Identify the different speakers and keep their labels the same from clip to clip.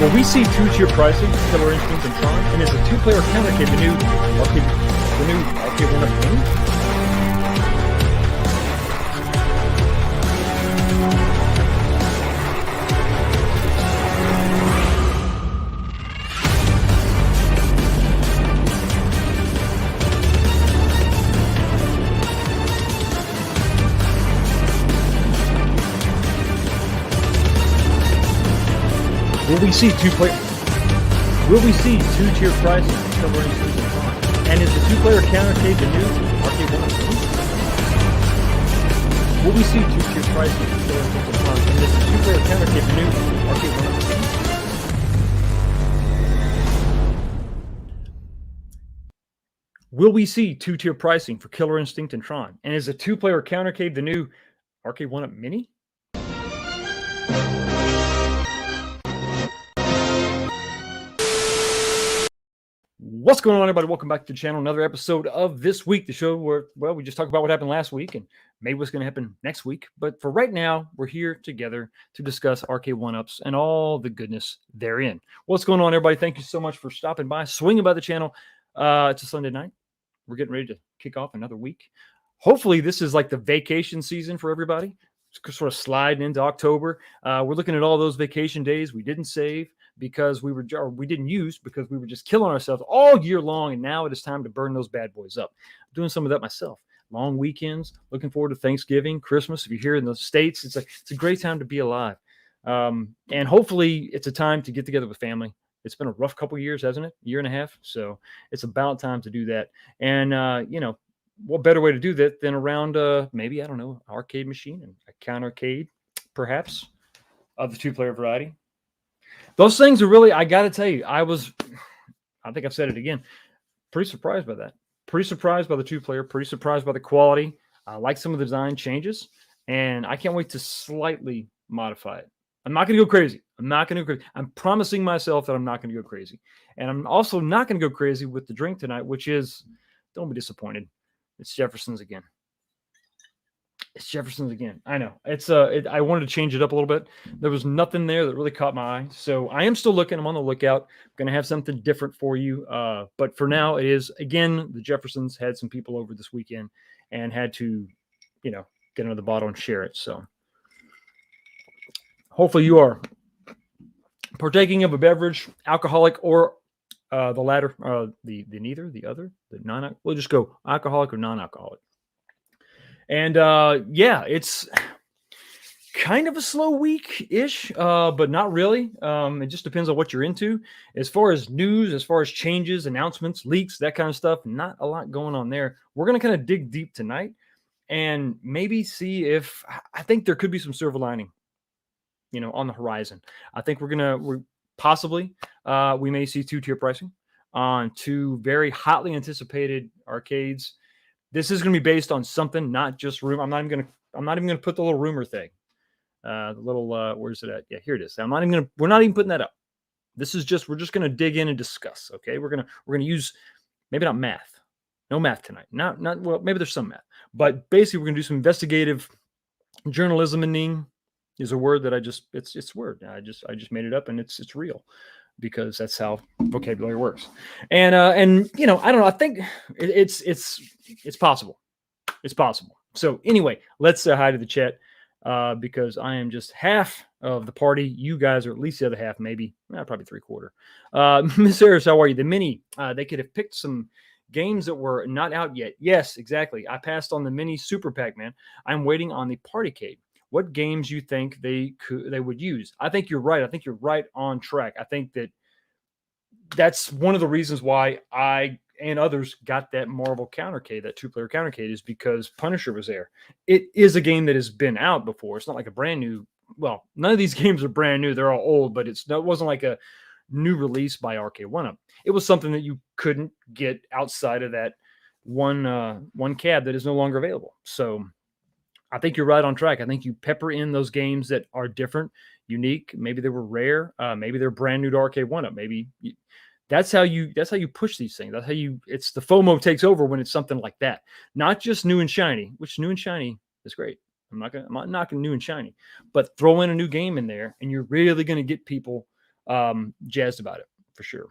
Speaker 1: Will we see two-tier pricing for Killer Instinct and Tron? And is a two-player Countercade the new Arcade1up Mini? Will we see two-tier pricing for Killer Instinct and Tron? And is the two-player Countercade the new Arcade1up Mini? Will we see two-tier pricing for Killer Instinct and Tron? And is the two-player Countercade the new Arcade1up Mini? Will we see two-tier pricing for Killer Instinct and Tron? And is the two-player Countercade the new Arcade1up Mini? What's going on, everybody? Welcome back to the channel. Another episode of This Week, the show where, well, we just talk about what happened last week and maybe what's going to happen next week. But for right now, we're here together to discuss Arcade1ups and all the goodness therein. What's going on, everybody? Thank you so much for stopping by, swinging by the channel. It's a Sunday night. We're getting ready to kick off another week. Hopefully, this is like the vacation season for everybody. It's sort of sliding into October. We're looking at all those vacation days we didn't save because we didn't use because we were just killing ourselves all year long, and now it is time to burn those bad boys up. I'm doing some of that myself. Long weekends, looking forward to Thanksgiving, Christmas. If you're here in the States, it's a great time to be alive. And hopefully it's a time to get together with family. It's been a rough couple of years, hasn't it? Year and a half. So it's about time to do that. And, what better way to do that than around maybe, I don't know, arcade machine and a Countercade, perhaps, of the two-player variety. Those things are really, I got to tell you, I think I've said it again, pretty surprised by that. Pretty surprised by the two-player, pretty surprised by the quality. I like some of the design changes, and I can't wait to slightly modify it. I'm not going to go crazy. I'm promising myself that I'm not going to go crazy. And I'm also not going to go crazy with the drink tonight, which is, don't be disappointed, it's Jefferson's again. It's Jefferson's again. I know. I wanted to change it up a little bit. There was nothing there that really caught my eye. So I am still looking. I'm on the lookout. I'm going to have something different for you. But for now, it is, again, the Jeffersons had some people over this weekend and had to, get another bottle and share it. So hopefully you are partaking of a beverage, alcoholic or the latter, the neither, the other, the non. We'll just go alcoholic or non-alcoholic. And yeah, it's kind of a slow week-ish, but not really. It just depends on what you're into. As far as news, as far as changes, announcements, leaks, that kind of stuff, not a lot going on there. We're going to kind of dig deep tonight and maybe see if, I think there could be some silver lining, on the horizon. I think we're possibly, we may see two-tier pricing on two very hotly anticipated arcades. This is going to be based on something, not just rumor. I'm not even going to put the little rumor thing. The little where's it at? Yeah, here it is. We're not even putting that up. This is we're just going to dig in and discuss. Okay, we're going to use maybe not math. No math tonight. Not well. Maybe there's some math, but basically we're going to do some investigative journalism. And is a word that it's a word. I just made it up, and it's real, because that's how vocabulary works. And I don't know. I think it's possible. It's possible. So anyway, let's say hi to the chat, because I am just half of the party. You guys are at least the other half, maybe probably three-quarter. Miss Harris, how are you? The Mini, they could have picked some games that were not out yet. Yes, exactly. I passed on the Mini Super Pack, man. I'm waiting on the Partycade. What games you think they would use? I think you're right. I think you're right on track. I think that's one of the reasons why I and others got that Marvel Countercade, that two-player Countercade, is because Punisher was there. It is a game that has been out before. It's not like a brand new. Well, none of these games are brand new. They're all old, but it wasn't like a new release by Arcade1up. It was something that you couldn't get outside of that one cab that is no longer available. So I think you're right on track. I think you pepper in those games that are different, unique. Maybe they were rare. Maybe they're brand new to Arcade1up. Maybe that's how you push these things. That's how it's the FOMO takes over when it's something like that. Not just new and shiny, which new and shiny is great. I'm not knocking new and shiny, but throw in a new game in there, and you're really going to get people jazzed about it for sure.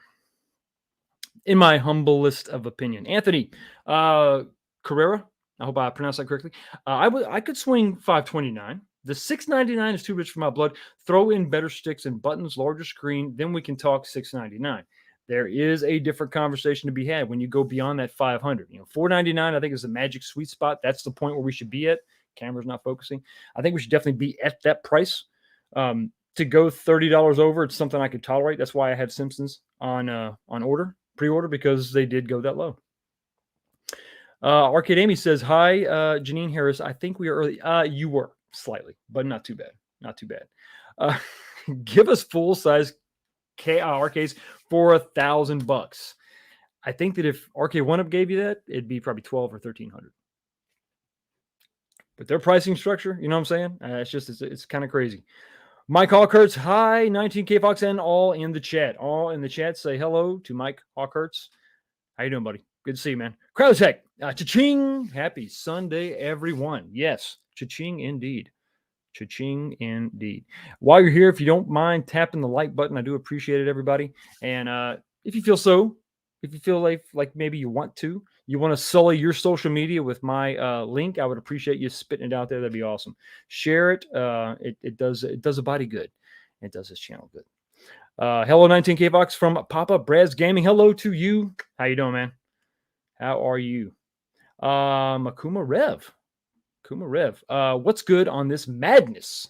Speaker 1: In my humblest of opinion, Anthony Carrera. I hope I pronounced that correctly. I could swing 529. The 699 is too rich for my blood. Throw in better sticks and buttons, larger screen, then we can talk 699. There is a different conversation to be had when you go beyond that 500. 499 I think is the magic sweet spot. That's the point where we should be at. Camera's not focusing. I think we should definitely be at that price. To go $30 over, it's something I could tolerate. That's why I have Simpsons on pre-order, because they did go that low. Arcade Amy says, hi, Janine Harris. I think we are early. You were slightly, but not too bad. Not too bad. Give us full-size arcades for $1,000. I think that if Arcade1up gave you that, it'd be probably $1,200 or $1,300. But their pricing structure, you know what I'm saying? It's kind of crazy. Mike Hawkhurts, hi, 19K Fox, and all in the chat. All in the chat, say hello to Mike Hawkhurts. How you doing, buddy? Good to see you, man. Crowdtech, cha-ching. Happy Sunday, everyone. Yes, cha-ching indeed. Cha-ching indeed. While you're here, if you don't mind tapping the like button, I do appreciate it, everybody. And if you feel like maybe you want to sully your social media with my link, I would appreciate you spitting it out there. That'd be awesome. Share it. It does a body good. It does this channel good. Hello, 19K Fox from Papa Brad's Gaming. Hello to you. How you doing, man? How are you? Akuma Rev. What's good on this madness?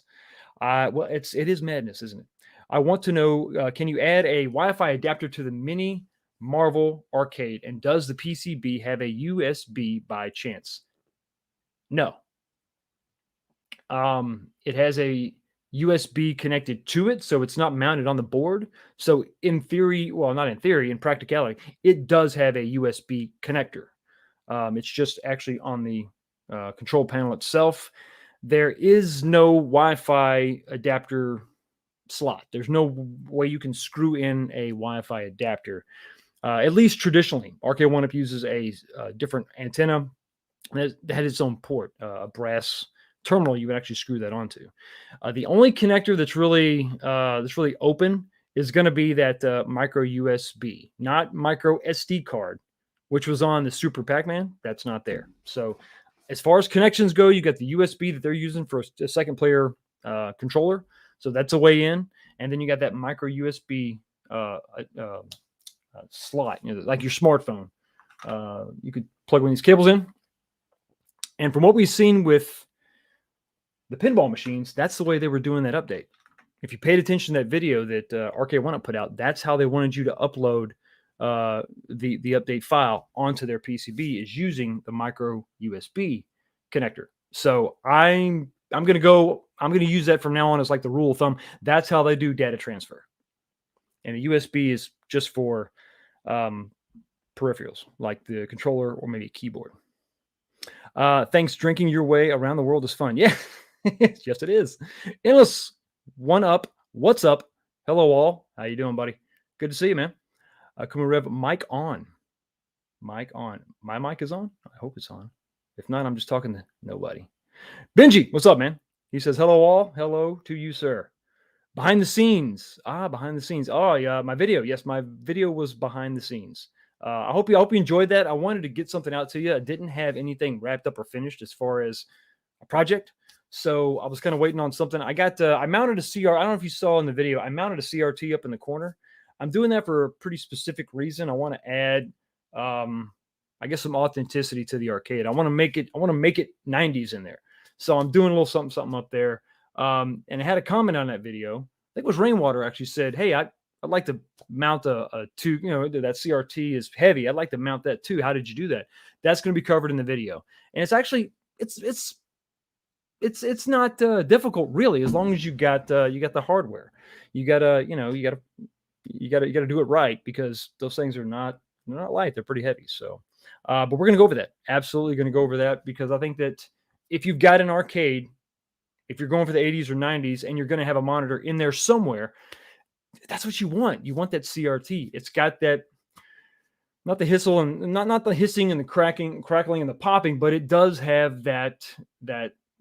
Speaker 1: Well, it is madness, isn't it? I want to know, can you add a Wi-Fi adapter to the Mini Marvel Arcade? And does the PCB have a USB by chance? No. It has a USB connected to it, so it's not mounted on the board. So in theory, well, not in theory, in practicality, it does have a USB connector. It's just actually on the control panel itself. There is no Wi-Fi adapter slot. There's no way you can screw in a Wi-Fi adapter. At least traditionally, Arcade1up uses a different antenna that had its own port, a brass terminal you would actually screw that onto. The only connector that's really open is going to be that micro USB, not micro SD card, which was on the Super Pac-Man. That's not there. So as far as connections go, you got the USB that they're using for a second player controller. So that's a way in. And then you got that micro USB slot, like your smartphone. You could plug one of these cables in. And from what we've seen with the pinball machines, that's the way they were doing that update. If you paid attention to that video that Arcade1up put out, that's how they wanted you to upload the update file onto their PCB, is using the micro USB connector. So I'm going to use that from now on as like the rule of thumb. That's how they do data transfer. And the USB is just for peripherals like the controller or maybe a keyboard. Thanks. Drinking your way around the world is fun. Yeah. Yes, it is. Endless one up. What's up? Hello, all. How you doing, buddy? Good to see you, man. Kuma Rev, mic on. Mic on. My mic is on? I hope it's on. If not, I'm just talking to nobody. Benji, what's up, man? He says, hello, all. Hello to you, sir. Behind the scenes. Behind the scenes. Oh, yeah, my video. Yes, my video was behind the scenes. I hope you enjoyed that. I wanted to get something out to you. I didn't have anything wrapped up or finished as far as a project. So I was kind of waiting on something. I mounted a CR. I don't know if you saw in the video. I mounted a CRT up in the corner. I'm doing that for a pretty specific reason. I want to add, I guess, some authenticity to the arcade. I want to make it 90s in there. So I'm doing a little something up there. And I had a comment on that video. I think it was Rainwater actually said, hey, I'd like to mount a two, that CRT is heavy. I'd like to mount that too. How did you do that? That's going to be covered in the video. And it's actually, it's not difficult really, as long as you got the hardware. You gotta do it right, because those things are not light. They're pretty heavy. So, but we're gonna go over that. Absolutely gonna go over that, because I think that if you've got an arcade, if you're going for the 80s or 90s, and you're gonna have a monitor in there somewhere, that's what you want. You want that CRT. It's got that, not the hissle and not the hissing and the crackling and the popping, but it does have that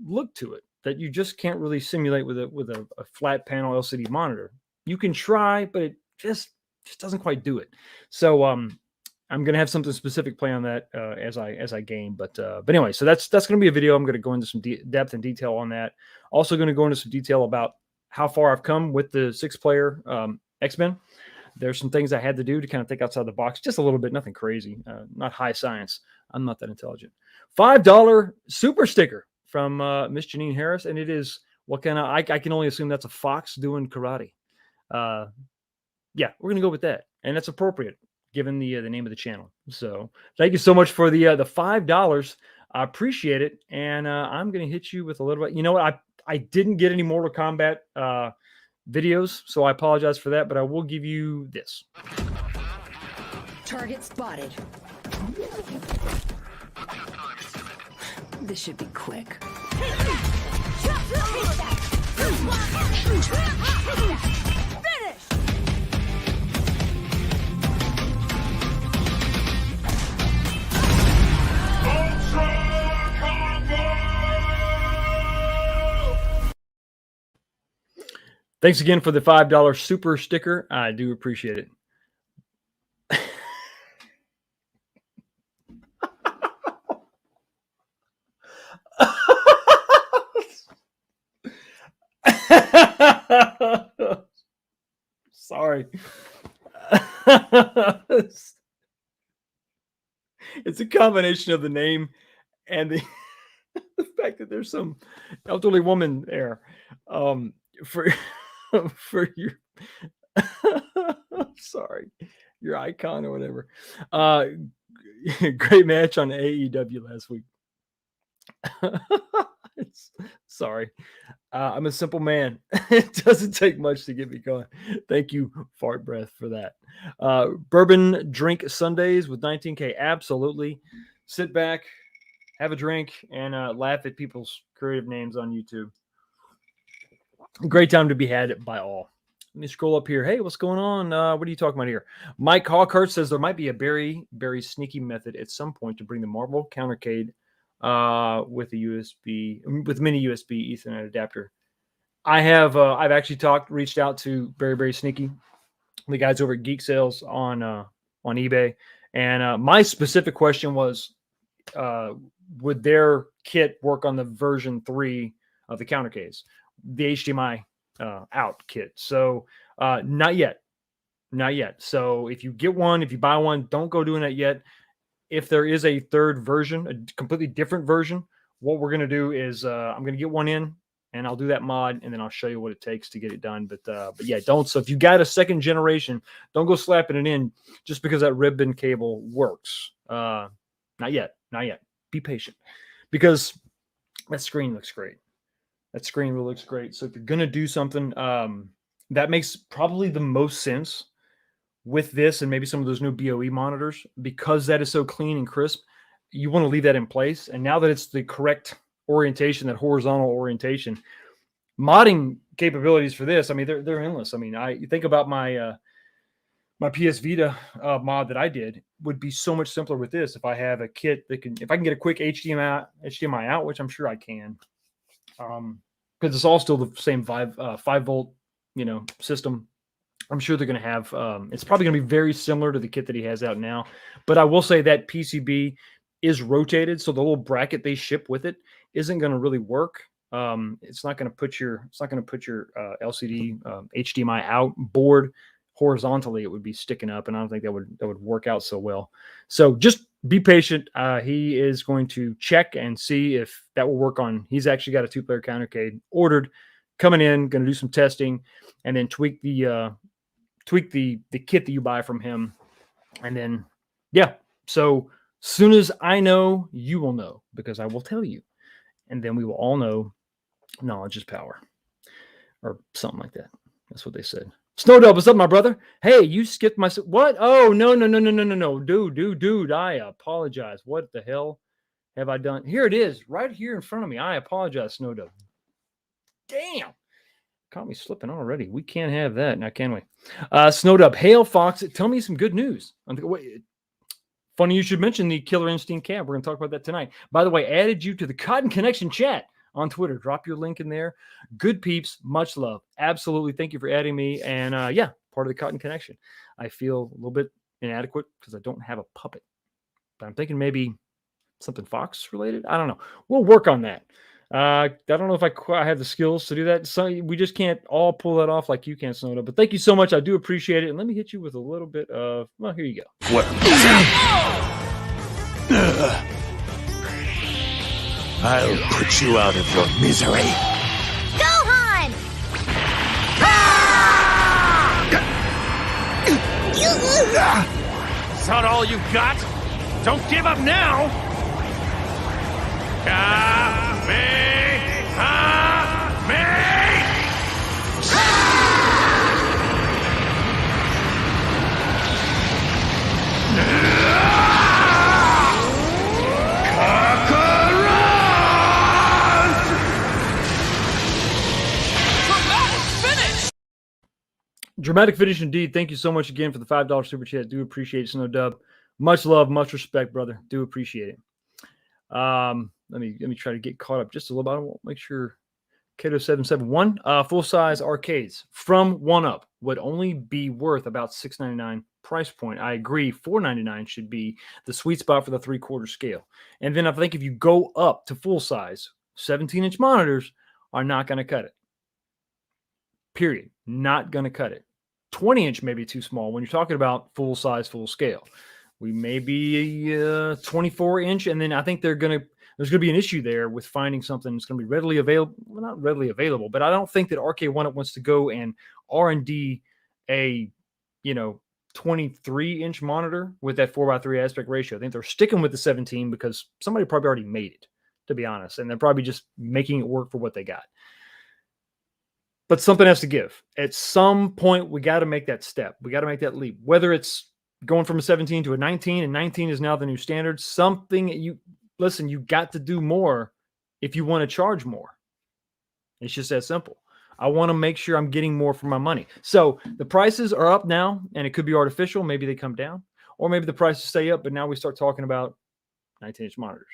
Speaker 1: look to it that you just can't really simulate with a flat panel LCD monitor. You can try, but it just doesn't quite do it. So I'm gonna have something specific play on that as I game. But anyway, so that's gonna be a video. I'm gonna go into some depth and detail on that. Also gonna go into some detail about how far I've come with the 6-player X-Men. There's some things I had to do to kind of think outside the box just a little bit, nothing crazy, not high science. I'm not that intelligent. $5 super sticker from Miss Janine Harris, and it is what kind of, I can only assume that's a fox doing karate. Yeah, we're gonna go with that, and that's appropriate given the name of the channel. So thank you so much for the $5. I appreciate it, and I'm gonna hit you with a little bit. You know what? I didn't get any Mortal Kombat videos, so I apologize for that, but I will give you this.
Speaker 2: Target spotted. This should be quick.
Speaker 1: Thanks again for the $5 super sticker. I do appreciate it. Sorry. It's a combination of the name and the fact that there's some elderly woman there for your sorry, your icon or whatever. Great match on AEW last week. Sorry. I'm a simple man. It doesn't take much to get me going. Thank you, Fart Breath, for that. Bourbon drink Sundays with 19K. Absolutely. Sit back, have a drink, and laugh at people's creative names on YouTube. Great time to be had by all. Let me scroll up here. Hey, what's going on? What are you talking about here? Mike Hawkhart says there might be a very, very sneaky method at some point to bring the Marvel Countercade with a USB, with mini USB Ethernet adapter. I've actually reached out to very, very sneaky, the guys over at Geek Sales on eBay, and my specific question was, would their kit work on the version 3 of the Countercades, the HDMI out kit? So not yet. So if you get one, if you buy one, don't go doing that yet. If there is a third version, a completely different version, what we're going to do is I'm going to get one in, and I'll do that mod, and then I'll show you what it takes to get it done. But yeah, don't. So if you got a second generation, don't go slapping it in just because that ribbon cable works. Not yet. Be patient, because that screen looks great. That screen really looks great. So if you're going to do something, that makes probably the most sense with this and maybe some of those new BOE monitors, because that is so clean and crisp. You want to leave that in place. And now that it's the correct orientation, that horizontal orientation, modding capabilities for this, I mean, they're endless. I mean, you think about my my PS Vita mod that I did would be so much simpler with this. If I have a kit that if I can get a quick HDMI out, which I'm sure I can, because it's all still the same 5-volt, system. I'm sure they're going to have, it's probably going to be very similar to the kit that he has out now. But I will say that PCB is rotated, so the little bracket they ship with it isn't going to really work. It's not going to put your LCD HDMI out board horizontally. It would be sticking up, and I don't think that would work out so well. So just be patient. He is going to check and see if that will work on. He's actually got a 2-player Countercade ordered, coming in, going to do some testing, and then tweak the kit that you buy from him. And then, yeah, so soon as I know, you will know, because I will tell you. And then we will all know knowledge is power, or something like that. That's what they said. Snowdub, what's up, my brother? Hey, you skipped my... What? Oh, no. Dude, I apologize. What the hell have I done? Here it is, right here in front of me. I apologize, Snowdub. Damn. Caught me slipping already. We can't have that now, can we? Snowdub, hail Fox. Tell me some good news. Wait, funny you should mention the Killer Instinct cab. We're going to talk about that tonight. By the way, added you to the Cotton Connection chat on Twitter. Drop your link in there. Good peeps, much love. Absolutely. Thank you for adding me. And yeah, part of the Cotton Connection. I feel a little bit inadequate because I don't have a puppet. But I'm thinking maybe something Fox related. I don't know. We'll work on that. I don't know if I have the skills to do that. So we just can't all pull that off like you can, Snowda. But thank you so much. I do appreciate it. And let me hit you with a little bit of, well, here you go.
Speaker 2: What? I'll put you out of your misery.
Speaker 3: Gohan!
Speaker 2: Is that all you got? Don't give up now!
Speaker 1: Dramatic finish indeed. Thank you so much again for the $5 super chat. Do appreciate it, Snow Dub. Much love, much respect, brother. Do appreciate it. Let me try to get caught up just a little bit. I want to make sure Kato771 full size arcades from 1UP would only be worth about $6.99 price point. I agree. $4.99 should be the sweet spot for the 3/4 scale. And then I think if you go up to full size, 17-inch monitors are not going to cut it. Period. Not going to cut it. 20-inch may be too small when you're talking about full size, full scale. We may be 24-inch, and then I think there's going to be an issue there with finding something that's going to be readily available. Well, not readily available, but I don't think that Arcade1up wants to go and R&D a 23-inch monitor with that 4:3 aspect ratio. I think they're sticking with the 17 because somebody probably already made it, to be honest, and they're probably just making it work for what they got. But something has to give. At some point, we got to make that step. We got to make that leap. Whether it's going from a 17 to a 19, and 19 is now the new standard. Something you got to do more if you want to charge more. It's just that simple. I want to make sure I'm getting more for my money. So the prices are up now, and it could be artificial. Maybe they come down, or maybe the prices stay up, but now we start talking about 19-inch monitors.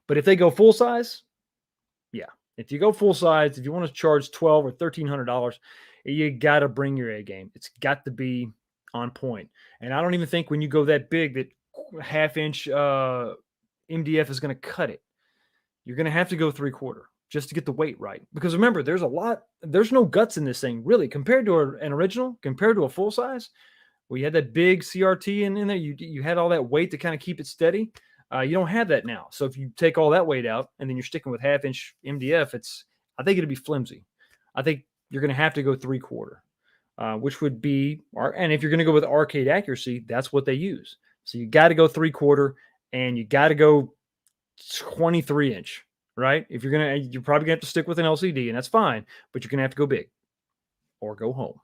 Speaker 1: But if they go full size, yeah. If you go full size, if you want to charge $1,200 or $1,300, you got to bring your A game. It's got to be on point. And I don't even think when you go that big that half-inch MDF is going to cut it. You're going to have to go 3/4 just to get the weight right. Because remember, there's no guts in this thing, really, compared to an original, compared to a full size. Well, you had that big CRT in there. You had all that weight to kind of keep it steady. You don't have that now. So if you take all that weight out and then you're sticking with half-inch MDF, I think it'd be flimsy. I think you're going to have to go 3/4, which would be, and if you're going to go with arcade accuracy, that's what they use. So you got to go 3/4 and you got to go 23-inch, right? If you're probably going to have to stick with an LCD, and that's fine, but you're going to have to go big or go home,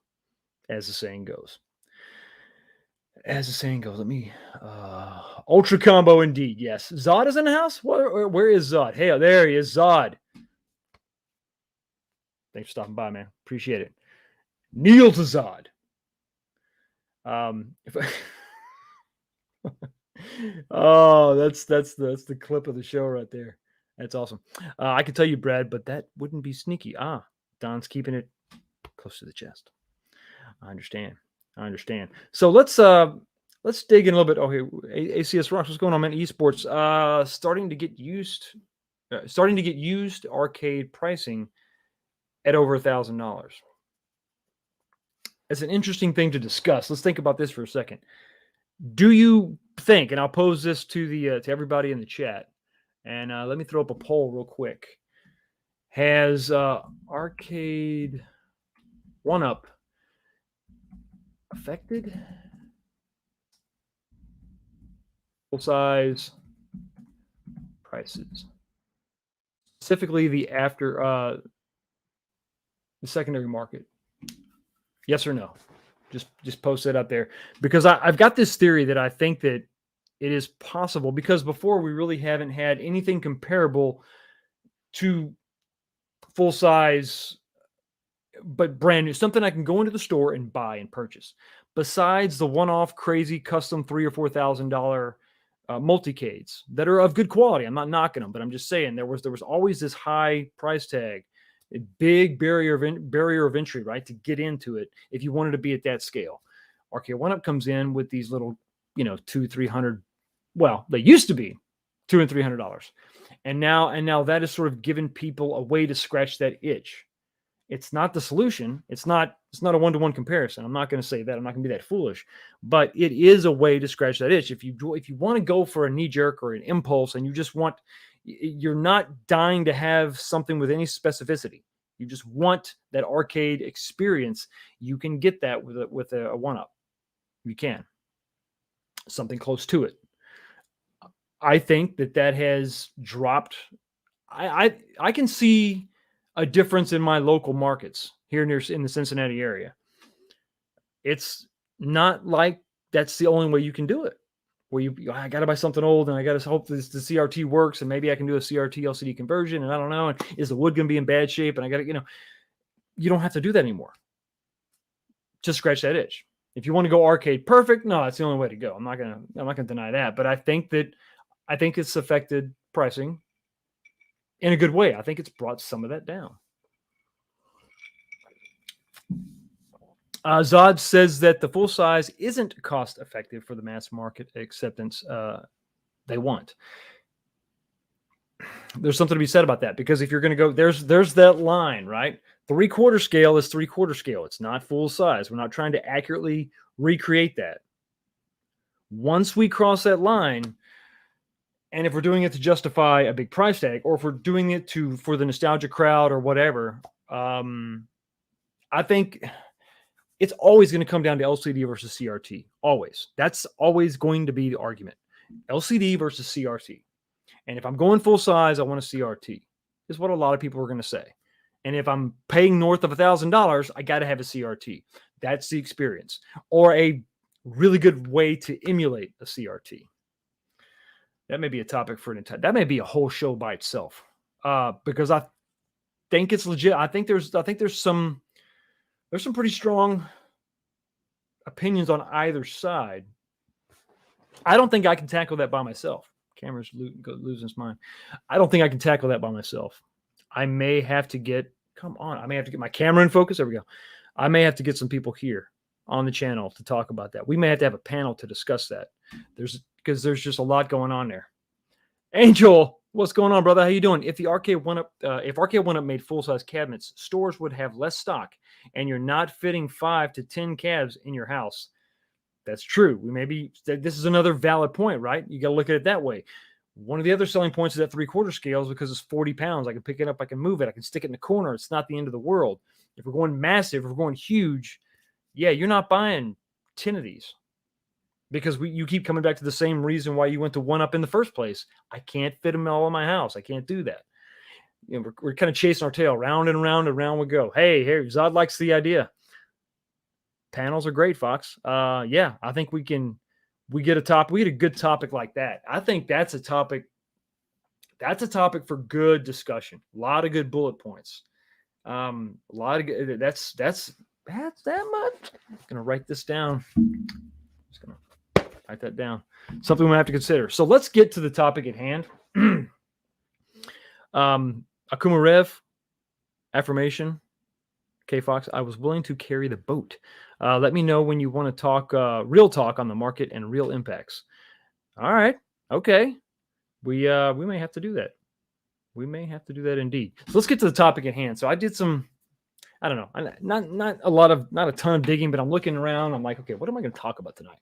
Speaker 1: as the saying goes. Let me ultra combo indeed. Yes, Zod is in the house. Where is Zod? Hey, there he is, Zod. Thanks for stopping by, man. Appreciate it. Kneel to Zod. Oh, that's the clip of the show right there. That's awesome. I could tell you, Brad, but that wouldn't be sneaky. Don's keeping it close to the chest. I understand. So let's dig in a little bit. Okay, ACS Rocks, what's going on, man? Esports starting to get used arcade pricing at over $1,000. It's an interesting thing to discuss. Let's think about this for a second. Do you think, and I'll pose this to everybody in the chat, and let me throw up a poll real quick. Has Arcade1up affected full size prices, specifically the secondary market? Yes or no? Just post it up there, because I've got this theory that I think that it is possible, because before we really haven't had anything comparable to full size, but brand new, something I can go into the store and buy and purchase, besides the one-off crazy custom $3,000 or $4,000 multicades that are of good quality. I'm not knocking them, but I'm just saying there was always this high price tag, a big barrier of entry, right, to get into it if you wanted to be at that scale. Arcade1up comes in with these little, $200-300. Well, they used to be $200 and $300, and now that is sort of given people a way to scratch that itch. It's not the solution. It's not a one-to-one comparison. I'm not going to say that. I'm not going to be that foolish, but it is a way to scratch that itch. If you want to go for a knee jerk or an impulse, and you're not dying to have something with any specificity. You just want that arcade experience. You can get that with a 1-up. You can. Something close to it. I think that has dropped. I can see a difference in my local markets here in the Cincinnati area. It's not like that's the only way you can do it. Where I got to buy something old, and I got to hope the CRT works, and maybe I can do a CRT LCD conversion, and I don't know. And is the wood going to be in bad shape? And I got to, you don't have to do that anymore. Just scratch that itch. If you want to go arcade perfect, no, that's the only way to go. I'm not gonna deny that, but I think it's affected pricing in a good way. I think it's brought some of that down. Zod says that the full size isn't cost effective for the mass market acceptance they want. There's something to be said about that, because if you're going to go, there's that line, right? 3/4 scale is 3/4 scale. It's not full size. We're not trying to accurately recreate that. Once we cross that line, and if we're doing it to justify a big price tag, or if we're doing it for the nostalgia crowd or whatever, I think it's always going to come down to LCD versus CRT. Always. That's always going to be the argument. LCD versus CRT. And if I'm going full size, I want a CRT, is what a lot of people are going to say. And if I'm paying north of $1,000, I got to have a CRT. That's the experience. Or a really good way to emulate a CRT. That may be a topic for that may be a whole show by itself. Because I think it's legit. I think there's some pretty strong opinions on either side. I don't think I can tackle that by myself. Camera's losing its mind. I don't think I can tackle that by myself. I may have to get my camera in focus. There we go. I may have to get some people here on the channel to talk about that. We may have to have a panel to discuss that. Because there's just a lot going on there. Angel, what's going on, brother? How you doing? If Arcade1up made full-size cabinets, stores would have less stock, and you're not fitting 5 to 10 cabs in your house. That's true. This is another valid point, right? You got to look at it that way. One of the other selling points is that 3/4 scales, because it's 40 pounds. I can pick it up. I can move it. I can stick it in the corner. It's not the end of the world. If we're going massive, if we're going huge, yeah, you're not buying 10 of these. Because you keep coming back to the same reason why you went to 1-up in the first place. I can't fit them all in my house. I can't do that. We're kind of chasing our tail. Round and round and round we go. Hey, Zod likes the idea. Panels are great, Fox. Yeah, I think we get a good topic like that. I think that's a topic for good discussion. A lot of good bullet points. A lot of good, that's that much. I'm gonna write this down. Just gonna write that down. Something we have to consider. So let's get to the topic at hand. Akuma Rev, affirmation. Okay, Fox, I was willing to carry the boat. Let me know when you want to talk real talk on the market and real impacts. All right. Okay. We may have to do that. We may have to do that indeed. So let's get to the topic at hand. So I did some, I don't know, not a ton of digging, but I'm looking around. I'm like, okay, what am I going to talk about tonight?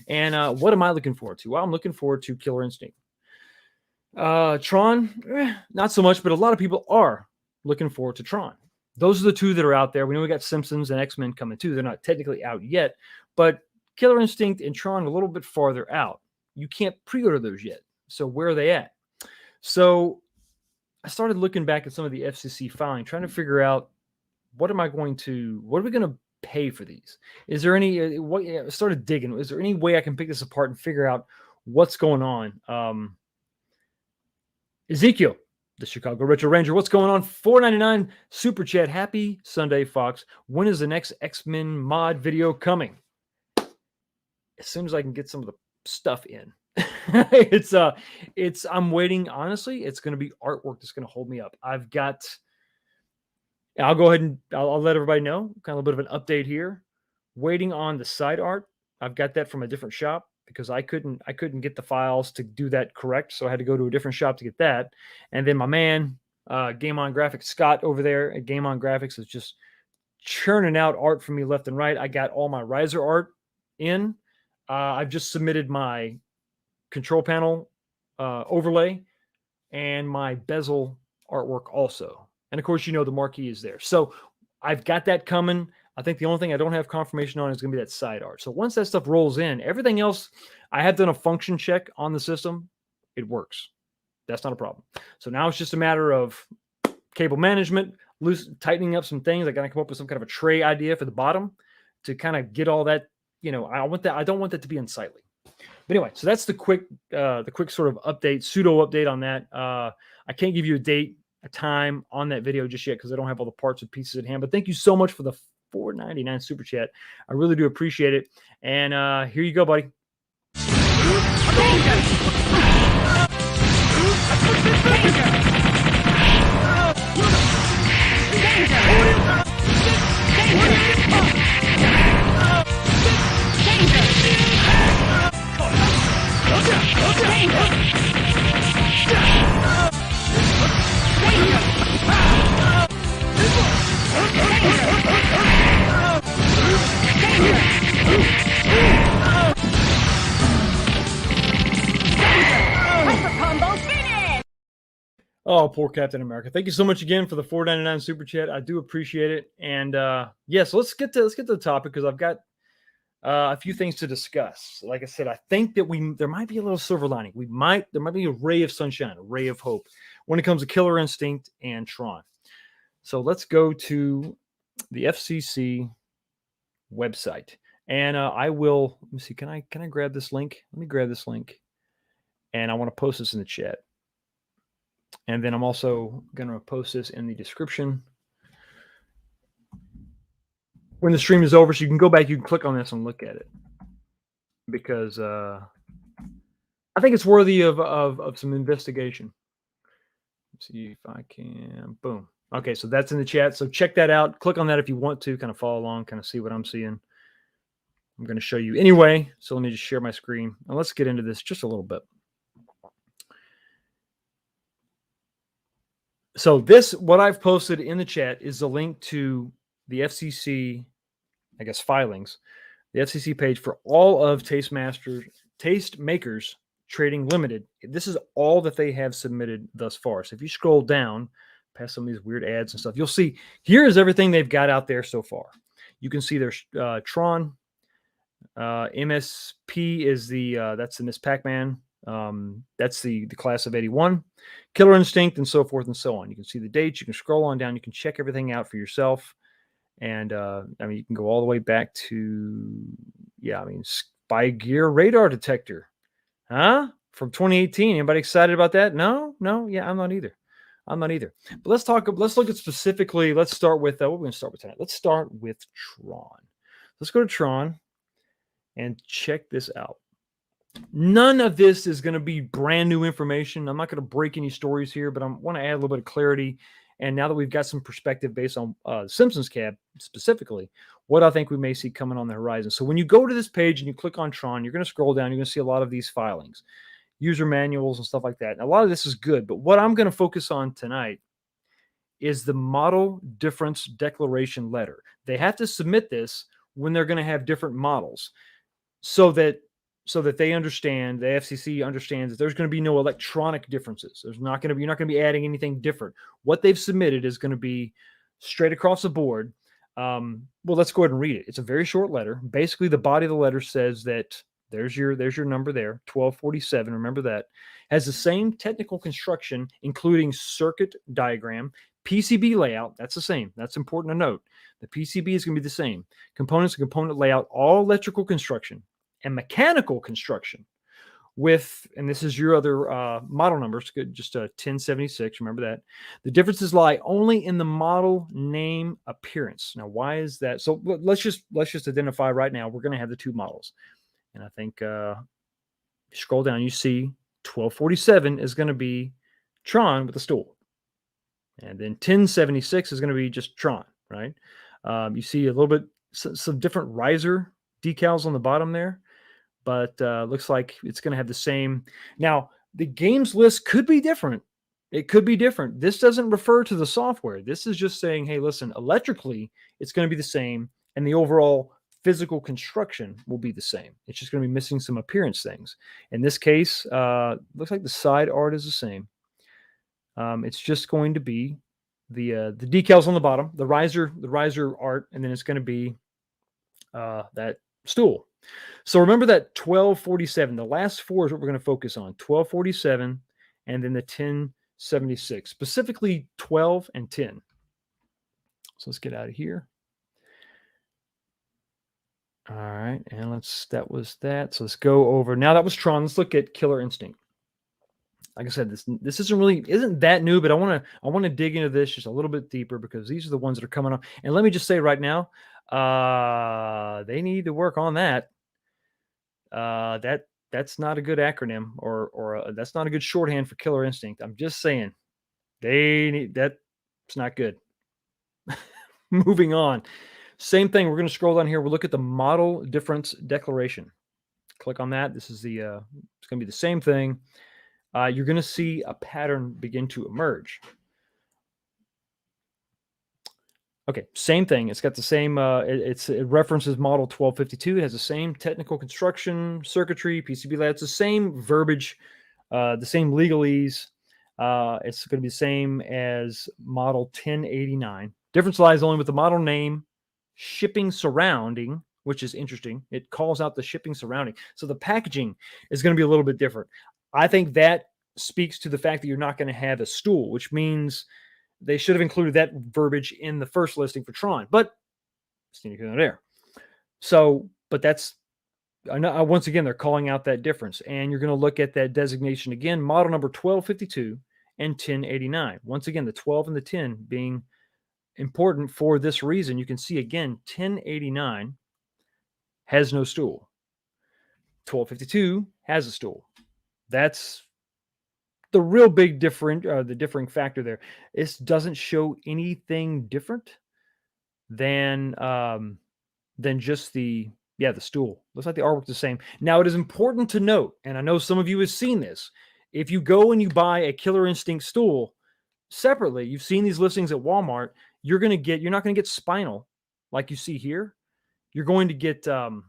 Speaker 1: And what am I looking forward to? Well, I'm looking forward to Killer Instinct. Tron, not so much, but a lot of people are looking forward to Tron. Those are the two that are out there. We know we got Simpsons and X-Men coming too. They're not technically out yet, but Killer Instinct and Tron are a little bit farther out. You can't pre-order those yet. So where are they at? So I started looking back at some of the FCC filing, trying to figure out what are we going to pay for these? Is there any, I started digging. Is there any way I can pick this apart and figure out what's going on? Ezekiel, the Chicago Retro Ranger. What's going on? $4.99 super chat. Happy Sunday, Fox. When is the next X-Men mod video coming? As soon as I can get some of the stuff in. I'm waiting. Honestly, it's going to be artwork that's going to hold me up. I'll go ahead and I'll let everybody know, kind of a bit of an update here. Waiting on the side art. I've got that from a different shop because I couldn't get the files to do that correct. So I had to go to a different shop to get that. And then my man, Game On Graphics, Scott over there at Game On Graphics is just churning out art for me left and right. I got all my riser art in. I've just submitted my control panel overlay and my bezel artwork also. And of course, the marquee is there. So I've got that coming. I think the only thing I don't have confirmation on is going to be that side art. So once that stuff rolls in, everything else, I have done a function check on the system. It works. That's not a problem. So now it's just a matter of cable management, tightening up some things. I got to come up with some kind of a tray idea for the bottom to kind of get all that. I don't want that to be unsightly. But anyway, so that's the quick sort of update, pseudo update on that. I can't give you a date, a time on that video just yet because I don't have all the parts and pieces at hand. But thank you so much for the $4.99 super chat. I really do appreciate it. And here you go, buddy. Oh, poor Captain America. Thank you so much again for the $4.99 super chat. I do appreciate it. And yes, let's get to the topic because I've got a few things to discuss. Like I said, I think that there might be a little silver lining. There might be a ray of sunshine, a ray of hope when it comes to Killer Instinct and Tron. So let's go to the FCC website. And I will, let me see, can I grab this link? Let me grab this link. And I want to post this in the chat. And then I'm also going to post this in the description when the stream is over. So you can go back, you can click on this and look at it. Because I think it's worthy of some investigation. Let's see if I can, boom. Okay, so that's in the chat. So check that out. Click on that if you want to kind of follow along, kind of see what I'm seeing. I'm going to show you anyway. So let me just share my screen. And let's get into this just a little bit. So what I've posted in the chat is a link to the FCC, I guess, filings, the FCC page for all of Tastemakers Trading Limited. This is all that they have submitted thus far. So if you scroll down past some of these weird ads and stuff, you'll see here is everything they've got out there so far. You can see there's Tron, MSP is that's the Miss Pac-Man. That's the class of 81, Killer Instinct, and so forth and so on. You can see the dates. You can scroll on down. You can check everything out for yourself. And you can go all the way back to, Spy Gear Radar Detector, from 2018. Anybody excited about that? No, yeah, I'm not either. But let's look at specifically. Let's start with what we're going to start with tonight. Let's start with Tron. Let's go to Tron and check this out. None of this is going to be brand new information. I'm not going to break any stories here, but I want to add a little bit of clarity. And now that we've got some perspective based on Simpsons cab specifically, what I think we may see coming on the horizon. So when you go to this page and you click on Tron, you're going to scroll down. You're going to see a lot of these filings, user manuals and stuff like that. And a lot of this is good. But what I'm going to focus on tonight is the model difference declaration letter. They have to submit this when they're going to have different models so that they understand, the FCC understands that there's going to be no electronic differences. You're not going to be adding anything different. What they've submitted is going to be straight across the board. Well, let's go ahead and read it. It's a very short letter. Basically, the body of the letter says that there's your number there, 1247. Remember that. Has the same technical construction, including circuit diagram, PCB layout. That's the same. That's important to note. The PCB is going to be the same. Components and component layout, all electrical construction and mechanical construction and this is your other model numbers, just 1076, remember that. The differences lie only in the model name appearance. Now, why is that? So let's just identify right now, we're going to have the two models. And I think you scroll down, you see 1247 is going to be Tron with the stool. And then 1076 is going to be just Tron, right? You see a little bit, some different riser decals on the bottom there, but looks like it's going to have the same. Now, the games list could be different. It could be different. This doesn't refer to the software. This is just saying, hey, listen, electrically, it's going to be the same, and the overall physical construction will be the same. It's just going to be missing some appearance things. In this case, looks like the side art is the same. It's just going to be the decals on the bottom, the riser art, and then it's going to be that stool. So remember that 1247. The last four is what we're going to focus on: 1247, and then the 1076, specifically 12 and 10. So let's get out of here. All right, and that was that. So let's go over. Now that was Tron. Let's look at Killer Instinct. Like I said, this isn't that new, but I want to dig into this just a little bit deeper because these are the ones that are coming up. And let me just say right now, they need to work on that. That's not a good acronym or that's not a good shorthand for Killer Instinct. I'm just saying they need that. It's not good. Moving on. Same thing. We're going to scroll down here. We'll look at the model difference declaration. Click on that. This is it's going to be the same thing. You're going to see a pattern begin to emerge. Okay, same thing. It's got the same, it references model 1252. It has the same technical construction, circuitry, PCB layout. It's the same verbiage, the same legalese. It's going to be the same as model 1089. Difference lies only with the model name, shipping surrounding, which is interesting. It calls out the shipping surrounding. So the packaging is going to be a little bit different. I think that speaks to the fact that you're not going to have a stool, which means they should have included that verbiage in the first listing for Tron, but it's neither there. So, but that's, once again, they're calling out that difference. And you're going to look at that designation again, model number 1252 and 1089. Once again, the 12 and the 10 being important for this reason. You can see again, 1089 has no stool. 1252 has a stool. That's the real big the differing factor there. It doesn't show anything different than just the stool. Looks like the artwork's the same. Now, it is important to note, and I know some of you have seen this, if you go and you buy a Killer Instinct stool separately, you've seen these listings at Walmart, you're not going to get spinal like you see here. You're going to get Saberwolf.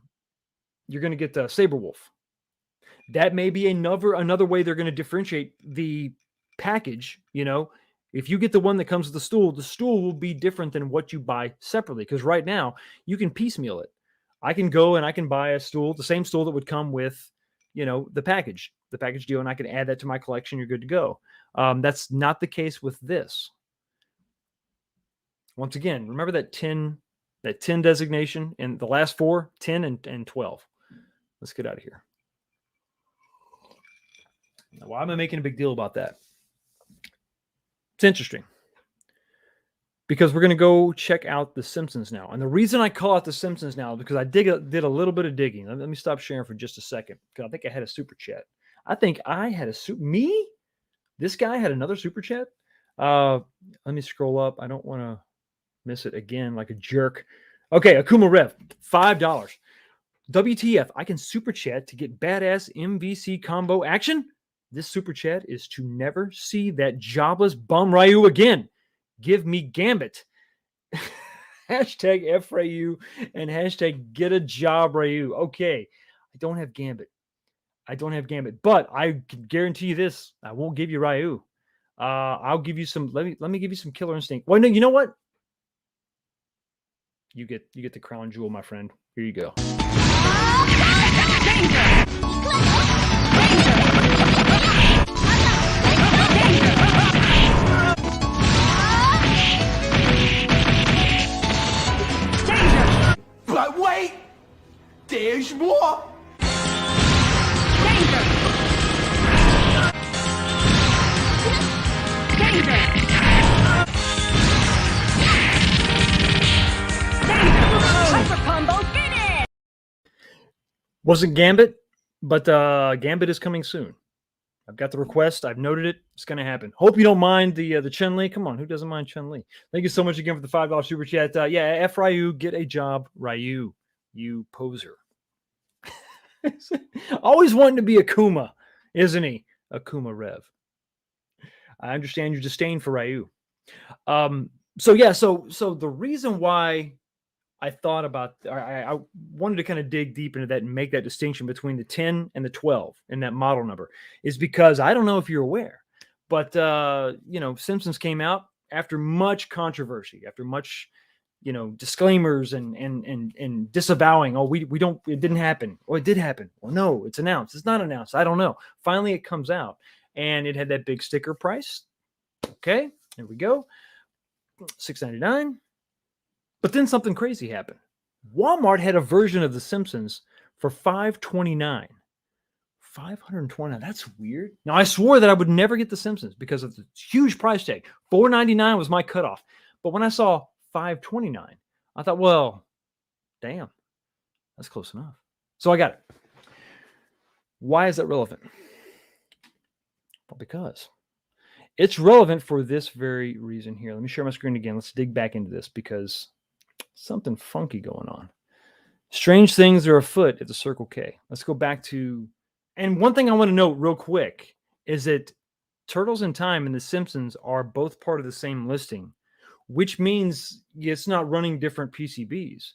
Speaker 1: That may be another way they're going to differentiate the package. You know, if you get the one that comes with the stool will be different than what you buy separately. Because right now you can piecemeal it. I can go and I can buy a stool, the same stool that would come with, the package deal, and I can add that to my collection. You're good to go. That's not the case with this. Once again, remember that 10 designation and the last four, 10 and 12. Let's get out of here. Now, why am I making a big deal about that? It's interesting because we're going to go check out the Simpsons now. And the reason I call out the Simpsons now is because I did a little bit of digging. Let me stop sharing for just a second because I think I had a super chat. I think I had me? This guy had another super chat? Let me scroll up. I don't want to miss it again like a jerk. Okay, Akuma Rev, $5. WTF, I can super chat to get badass MVC combo action? This super chat is to never see that jobless bum Ryu again. Give me Gambit. Hashtag FRAU and hashtag get a job Ryu. Okay, I don't have Gambit. But I can guarantee you this. I won't give you Ryu. I'll give you some, let me give you some Killer Instinct. Well, no, you know what? You get the crown jewel, my friend. Here you go.
Speaker 4: But wait, there's more.
Speaker 3: Hyper combo finish!
Speaker 1: Wasn't Gambit? But Gambit is coming soon. I've got the request. I've noted it. It's going to happen. Hope you don't mind the Chun-Li. Come on, who doesn't mind Chun-Li? Thank you so much again for the $5 super chat. Yeah, F Ryu, get a job, Ryu, you poser. Always wanting to be Akuma, isn't he? Akuma Rev. I understand your disdain for Ryu. So the reason why I thought about, I wanted to kind of dig deep into that and make that distinction between the 10 and the 12 in that model number is because I don't know if you're aware, but Simpsons came out after much controversy, after much, disclaimers and disavowing. Oh, we don't, it didn't happen. Oh, it did happen. Well, no, it's announced. It's not announced. I don't know. Finally, it comes out and it had that big sticker price. Okay, there we go. $6.99. But then something crazy happened. Walmart had a version of The Simpsons for $5.29. $529. That's weird. Now, I swore that I would never get The Simpsons because of the huge price tag. $4.99 was my cutoff. But when I saw $5.29, I thought, well, damn, that's close enough. So I got it. Why is that relevant? Well, because it's relevant for this very reason here. Let me share my screen again. Let's dig back into this because something funky going on. Strange things are afoot at the Circle K. Let's go back to, and one thing I want to note real quick is that Turtles in Time and The Simpsons are both part of the same listing, which means it's not running different PCBs.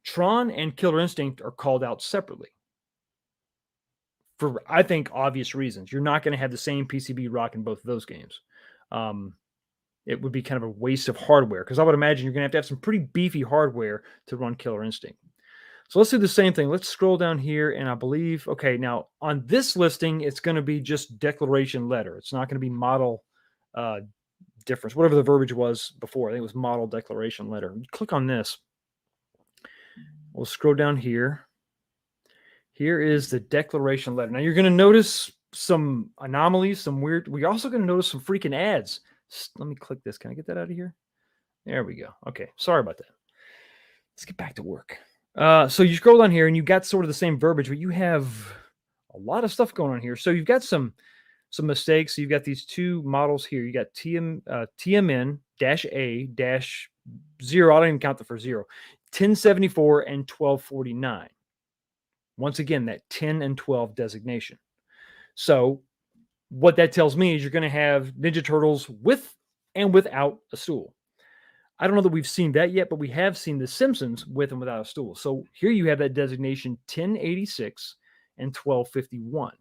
Speaker 1: Tron and Killer Instinct are called out separately for, I think, obvious reasons. You're not going to have the same PCB rocking both of those games. It would be kind of a waste of hardware because I would imagine you're going to have some pretty beefy hardware to run Killer Instinct. So let's do the same thing. Let's scroll down here, and I believe, okay, now on this listing, it's going to be just declaration letter. It's not going to be model difference, whatever the verbiage was before. I think it was model declaration letter. You click on this. We'll scroll down here. Here is the declaration letter. Now you're going to notice some anomalies, some weird. We're also going to notice some freaking ads. Let me click this. Can I get that out of here? There we go. Okay. Sorry about that. Let's get back to work. So you scroll down here and you got sort of the same verbiage, but you have a lot of stuff going on here. So you've got some mistakes. So you've got these two models here. You got TMN-A-0. I don't even count the first 0. 1074 and 1249. Once again, that 10 and 12 designation. So what that tells me is you're going to have Ninja Turtles with and without a stool. I don't know that we've seen that yet, but we have seen The Simpsons with and without a stool. So here you have that designation 1086 and 1251.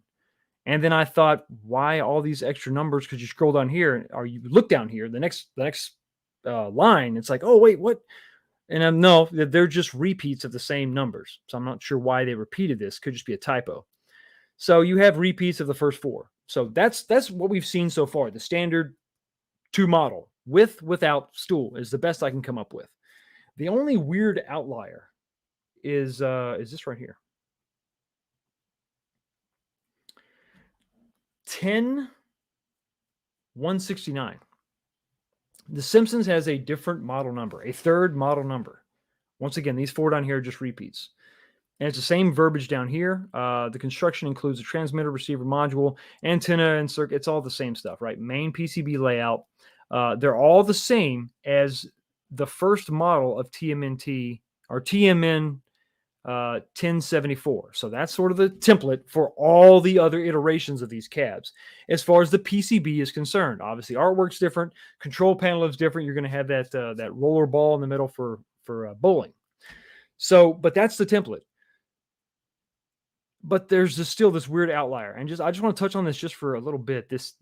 Speaker 1: And then I thought, why all these extra numbers? Because you scroll down here, or you look down here, the next line, it's like, oh, wait, what? And no, they're just repeats of the same numbers. So I'm not sure why they repeated this. Could just be a typo. So you have repeats of the first 4. So that's what we've seen so far. The standard 2 model without stool is the best I can come up with. The only weird outlier is this right here. 10-169. The Simpsons has a different model number, a third model number. Once again, these 4 down here are just repeats. And it's the same verbiage down here. The construction includes a transmitter, receiver module, antenna, and circuit. It's all the same stuff, right? Main PCB layout. They're all the same as the first model of TMNT or TMN 1074. So that's sort of the template for all the other iterations of these cabs. As far as the PCB is concerned, obviously artwork's different, control panel is different. You're going to have that roller ball in the middle for bowling. So, but that's the template. But there's still this weird outlier, and I just want to touch on this just for a little bit. This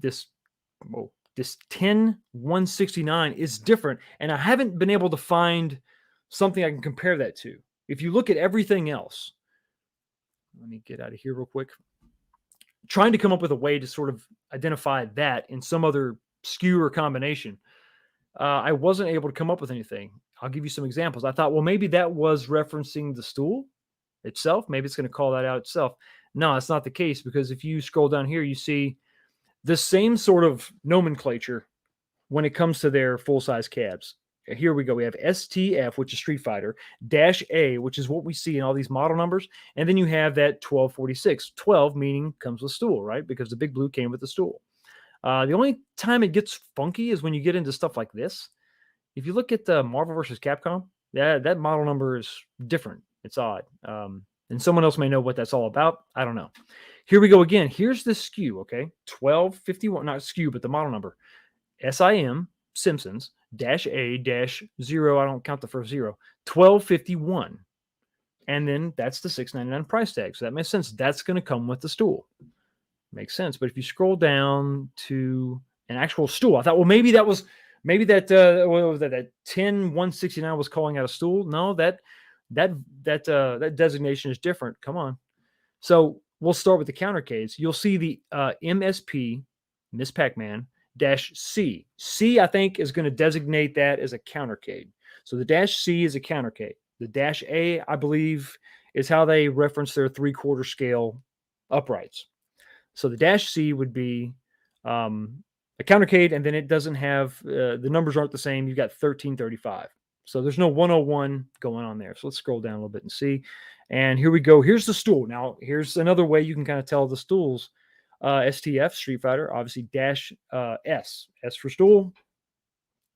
Speaker 1: 10-169 is different, and I haven't been able to find something I can compare that to. If you look at everything else, let me get out of here real quick. Trying to come up with a way to sort of identify that in some other SKU or combination, I wasn't able to come up with anything. I'll give you some examples. I thought, well, maybe that was referencing the stool itself. Maybe it's going to call that out itself. No, that's not the case, because if you scroll down here, you see the same sort of nomenclature when it comes to their full-size cabs. here we go. We have STF, which is Street Fighter, dash A, which is what we see in all these model numbers. And then you have that 1246. 12 meaning comes with stool, right? Because the big blue came with the stool. The only time it gets funky is when you get into stuff like this. If you look at the Marvel versus Capcom, that model number is different. It's odd. And someone else may know what that's all about. I don't know. Here we go again. Here's the SKU, okay? 1251, not SKU, but the model number. SIM, Simpsons, dash A, dash 0, I don't count the first 0, 1251. And then that's the $6.99 price tag. So that makes sense. That's going to come with the stool. Makes sense. But if you scroll down to an actual stool, I thought, well, maybe that what was that 10169 was calling out a stool. No, that designation is different. Come on. So we'll start with the countercades. You'll see the MSP, Miss Pac-Man, dash C. C, I think, is going to designate that as a countercade. So the dash C is a countercade. The dash A, I believe, is how they reference their 3/4 scale uprights. So the dash C would be a countercade, and then it doesn't have, the numbers aren't the same. You've got 1335. So there's no 101 going on there. So let's scroll down a little bit and see. And here we go. Here's the stool. Now, here's another way you can kind of tell the stools. STF, Street Fighter, obviously dash S. S for stool.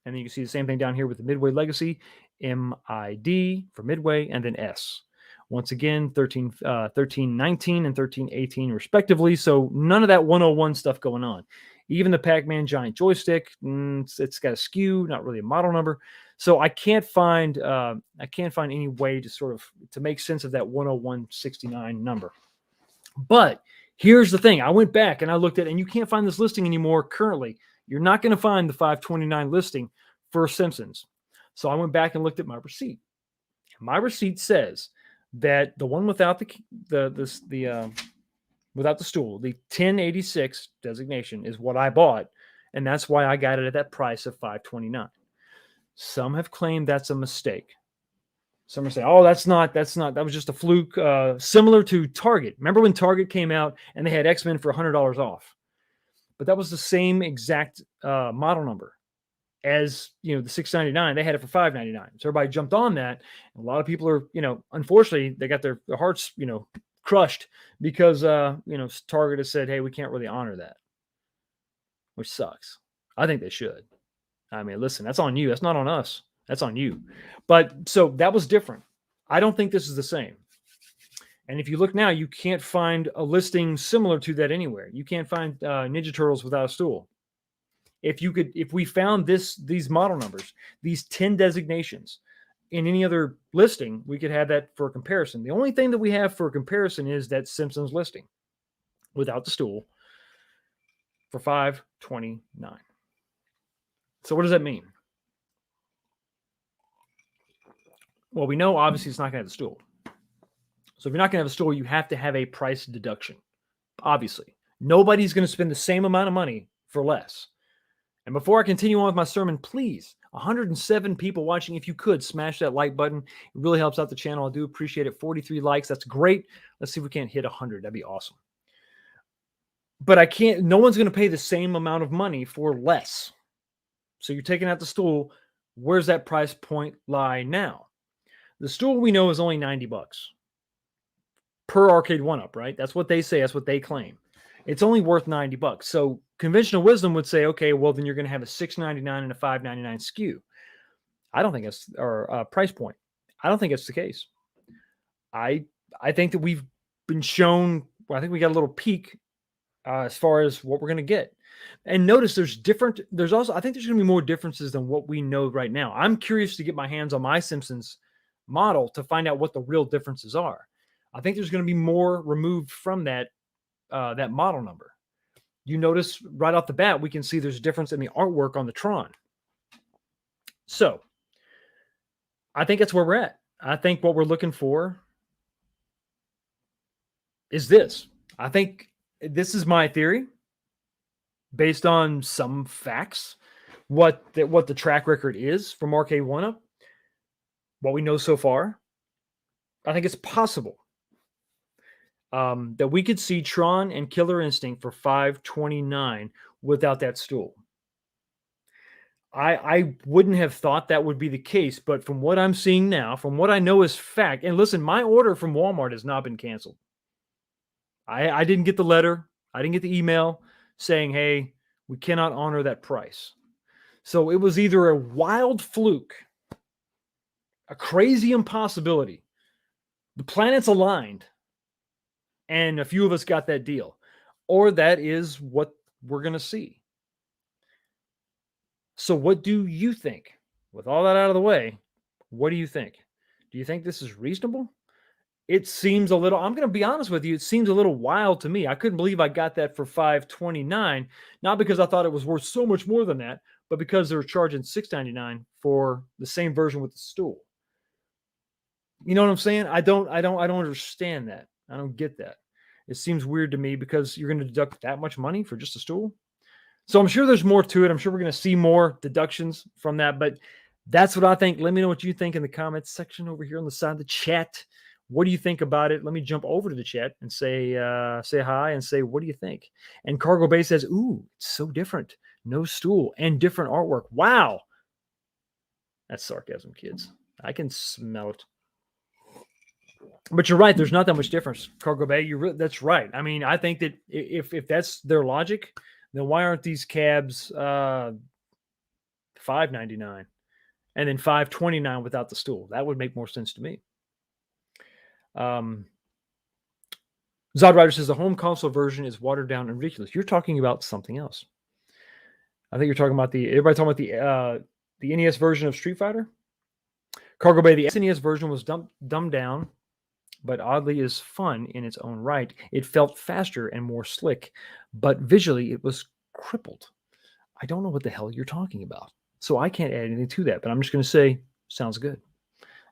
Speaker 1: And then you can see the same thing down here with the Midway Legacy. MID for Midway, and then S. Once again, 1319 and 1318 respectively. So none of that 101 stuff going on. Even the Pac-Man giant joystick, it's got a SKU, not really a model number. So I can't find any way to make sense of that 10169 number. But here's the thing. I went back and I looked at it, and you can't find this listing anymore currently. You're not going to find the 529 listing for Simpsons. So I went back and looked at my receipt. My receipt says that the one without without the stool, the 1086 designation, is what I bought, and that's why I got it at that price of $529. Some have claimed that's a mistake. Some are saying, "Oh, that's not. That was just a fluke." Similar to Target. Remember when Target came out and they had X-Men for $100 off? But that was the same exact model number as, the $6.99. They had it for $5.99. So everybody jumped on that. And a lot of people are, unfortunately, they got their hearts, crushed because Target has said, "Hey, we can't really honor that," which sucks. I think they should. I mean, listen, that's on you. That's not on us. That's on you. But so that was different. I don't think this is the same. And if you look now, you can't find a listing similar to that anywhere. You can't find Ninja Turtles without a stool. If we found these model numbers, these 10 designations in any other listing, we could have that for a comparison. The only thing that we have for a comparison is that Simpsons listing without the stool for $529. So what does that mean? Well, we know obviously it's not going to have the stool. So if you're not going to have a stool, you have to have a price deduction. Obviously, nobody's going to spend the same amount of money for less. And before I continue on with my sermon, please, 107 people watching, if you could, smash that like button. It really helps out the channel. I do appreciate it. 43 likes. That's great. Let's see if we can't hit 100. That'd be awesome. But no one's going to pay the same amount of money for less. So you're taking out the stool. Where's that price point lie now? The stool we know is only $90 per Arcade1up, right? That's what they say. That's what they claim. It's only worth $90. So conventional wisdom would say, okay, well, then you're going to have a $6.99 and a $5.99 SKU. I don't think that's our price point. I don't think that's the case. I think that we've been shown, I think we got a little peek as far as what we're going to get. And notice I think there's going to be more differences than what we know right now. I'm curious to get my hands on my Simpsons model to find out what the real differences are. I think there's going to be more removed from that model number. You notice right off the bat, we can see there's a difference in the artwork on the Tron. So I think that's where we're at. I think what we're looking for is this. I think this is my theory based on some facts, what the track record is from Arcade1up, what we know so far. I think it's possible that we could see Tron and Killer Instinct for $529 without that stool. I wouldn't have thought that would be the case, but from what I'm seeing now, from what I know is fact, and listen, my order from Walmart has not been canceled. I didn't get the letter. I didn't get the email saying, hey, we cannot honor that price. So it was either a wild fluke, a crazy impossibility. The planets aligned, and a few of us got that deal, or that is what we're going to see. So what do you think? With all that out of the way, what do you think? Do you think this is reasonable? It seems a little, I'm going to be honest with you, it seems a little wild to me. I couldn't believe I got that for $5.29, not because I thought it was worth so much more than that, but because they were charging $6.99 for the same version with the stool. You know what I'm saying? I don't understand that. I don't get that. It seems weird to me because you're going to deduct that much money for just a stool. So I'm sure there's more to it. I'm sure we're going to see more deductions from that, but that's what I think. Let me know what you think in the comments section over here on the side of the chat. What do you think about it? Let me jump over to the chat and say hi and say, what do you think? And Cargo Bay says, ooh, it's so different. No stool and different artwork. Wow. That's sarcasm, kids. I can smell it. But you're right. There's not that much difference, Cargo Bay. That's right. I mean, I think that if that's their logic, then why aren't these cabs $5.99 and then $5.29 without the stool? That would make more sense to me. Zod Rider says the home console version is watered down and ridiculous. You're talking about something else. I think you're talking about everybody talking about the NES version of Street Fighter. Cargo Bay, the SNES version was dumbed down, but oddly is fun in its own right. It felt faster and more slick, but visually it was crippled. I don't know what the hell you're talking about, so I can't add anything to that, but I'm just going to say, sounds good.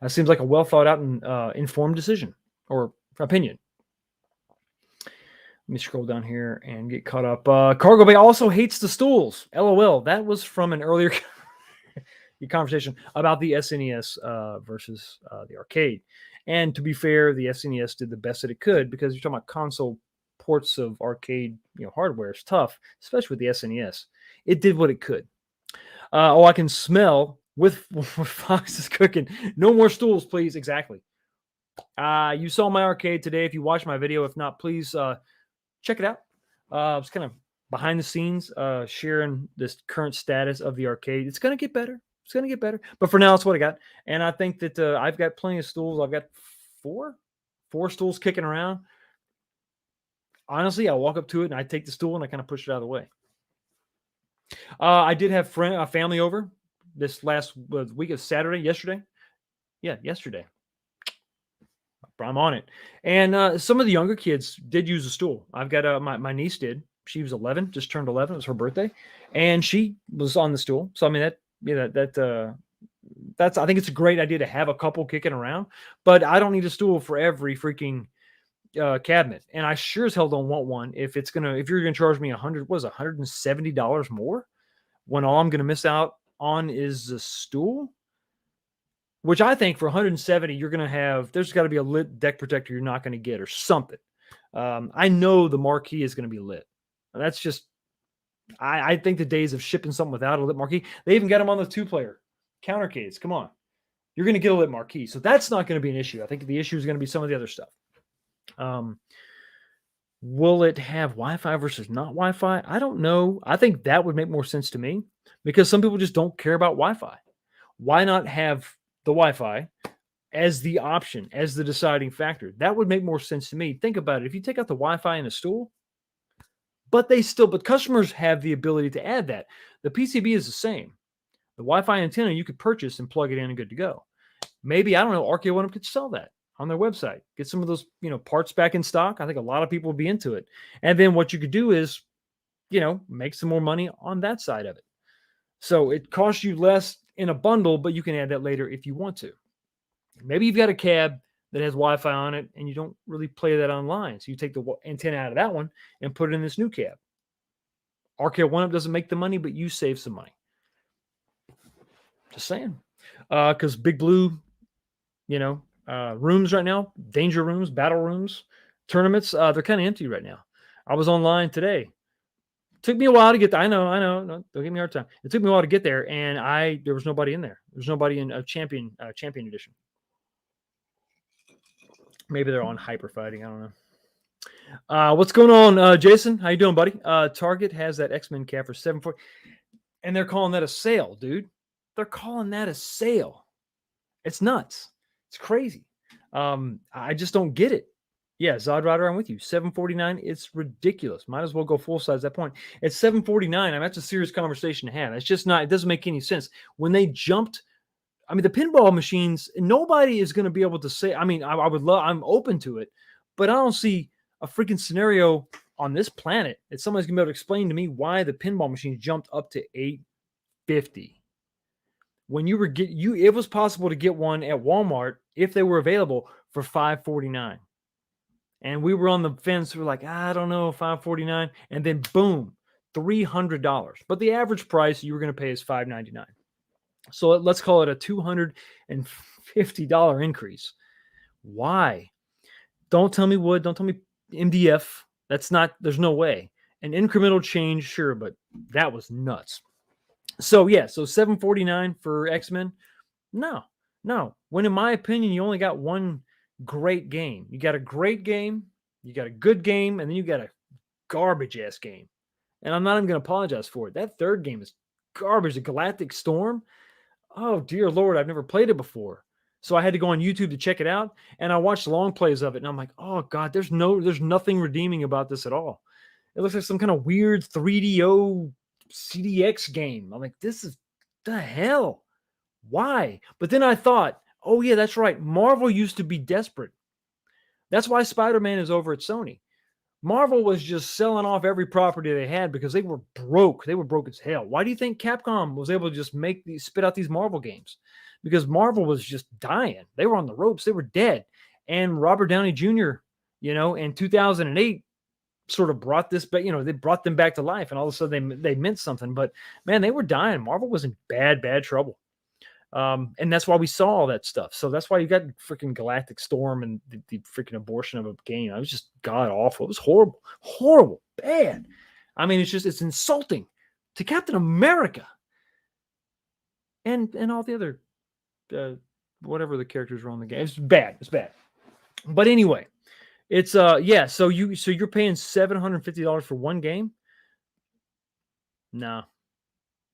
Speaker 1: That seems like a well thought out and informed decision or opinion. Let me scroll down here and get caught up. Cargo Bay also hates the stools. LOL. That was from an earlier conversation about the SNES versus the arcade. And to be fair, the SNES did the best that it could because you're talking about console ports of arcade hardware. It's tough, especially with the SNES. It did what it could. I can smell with Fox is cooking. No more stools, please. Exactly. You saw my arcade today. If you watched my video, if not, please check it out. I was kind of behind the scenes sharing this current status of the arcade. It's going to get better. It's going to get better. But for now, that's what I got. And I think that I've got plenty of stools. I've got four stools kicking around. Honestly, I walk up to it and I take the stool and I kind of push it out of the way. I did have a family over this last week of yesterday. Yeah, yesterday. I'm on it. And some of the younger kids did use a stool. I've got my niece did. She was 11, just turned 11. It was her birthday. And she was on the stool. So, I mean, that's I think it's a great idea to have a couple kicking around. But I don't need a stool for every freaking cabinet. And I sure as hell don't want one if you're going to charge me $170 more when all I'm going to miss out on is the stool. Which I think for 170, you're going to have, there's got to be a lit deck protector you're not going to get or something. I know the marquee is going to be lit. That's just, I think the days of shipping something without a lit marquee, they even got them on the 2-player countercades. Come on. You're going to get a lit marquee. So that's not going to be an issue. I think the issue is going to be some of the other stuff. Will it have Wi-Fi versus not Wi-Fi? I don't know. I think that would make more sense to me because some people just don't care about Wi-Fi. Why not have the Wi-Fi as the option, as the deciding factor? That would make more sense to me. Think about it. If you take out the Wi-Fi in a stool, but customers have the ability to add that. The PCB is the same. The Wi-Fi antenna you could purchase and plug it in and good to go. Maybe, I don't know, Arcade1up could sell that on their website. Get some of those, parts back in stock. I think a lot of people would be into it. And then what you could do is, make some more money on that side of it. So it costs you less in a bundle, but you can add that later if you want to. Maybe you've got a cab that has Wi-Fi on it and you don't really play that online. So you take the antenna out of that one and put it in this new cab. Arcade1up doesn't make the money, but you save some money. Just saying. Because Big Blue, rooms right now, danger rooms, battle rooms, tournaments, they're kind of empty right now. I was online today. Took me a while to get there. I know. No, don't give me a hard time. It took me a while to get there, and there was nobody in there. There's nobody in a champion edition. Maybe they're on hyper fighting. I don't know. What's going on, Jason? How you doing, buddy? Target has that X-Men cap for $740, and they're calling that a sale, dude. They're calling that a sale. It's nuts. It's crazy. I just don't get it. Yeah, Zod Rider, I'm with you. $749. It's ridiculous. Might as well go full size at that point. At $749, I mean, that's a serious conversation to have. It's just not. It doesn't make any sense. When they jumped, I mean, the pinball machines. Nobody is going to be able to say. I mean, I would love. I'm open to it, but I don't see a freaking scenario on this planet that somebody's going to be able to explain to me why the pinball machines jumped up to $850. When it was possible to get one at Walmart if they were available for $549. And we were on the fence. We're like, I don't know, $549. And then boom, $300. But the average price you were going to pay is $599. So let's call it a $250 increase. Why? Don't tell me wood. Don't tell me MDF. There's no way. An incremental change, sure, but that was nuts. So yeah, so $749 for X-Men. No. When in my opinion, you only got one great game. You got a great game, you got a good game, and then you got a garbage ass game. And I'm not even going to apologize for it. That third game is garbage. The Galactic Storm. Oh dear Lord, I've never played it before. So I had to go on YouTube to check it out, and I watched long plays of it, and I'm like, oh God, there's nothing redeeming about this at all. It looks like some kind of weird 3DO CDX game. I'm like, this is the hell. Why? But then I thought, oh yeah, that's right. Marvel used to be desperate. That's why Spider-Man is over at Sony. Marvel was just selling off every property they had because they were broke. They were broke as hell. Why do you think Capcom was able to just spit out these Marvel games? Because Marvel was just dying. They were on the ropes. They were dead. And Robert Downey Jr., in 2008 sort of brought this back, they brought them back to life, and all of a sudden they meant something. But man, they were dying. Marvel was in bad trouble. And that's why we saw all that stuff. So that's why you got freaking Galactic Storm and the freaking abortion of a game. It was just god awful. It was horrible, bad. I mean, it's insulting to Captain America and all the other whatever the characters were on the game. It's bad. But anyway, it's So you're paying $750 for one game? No.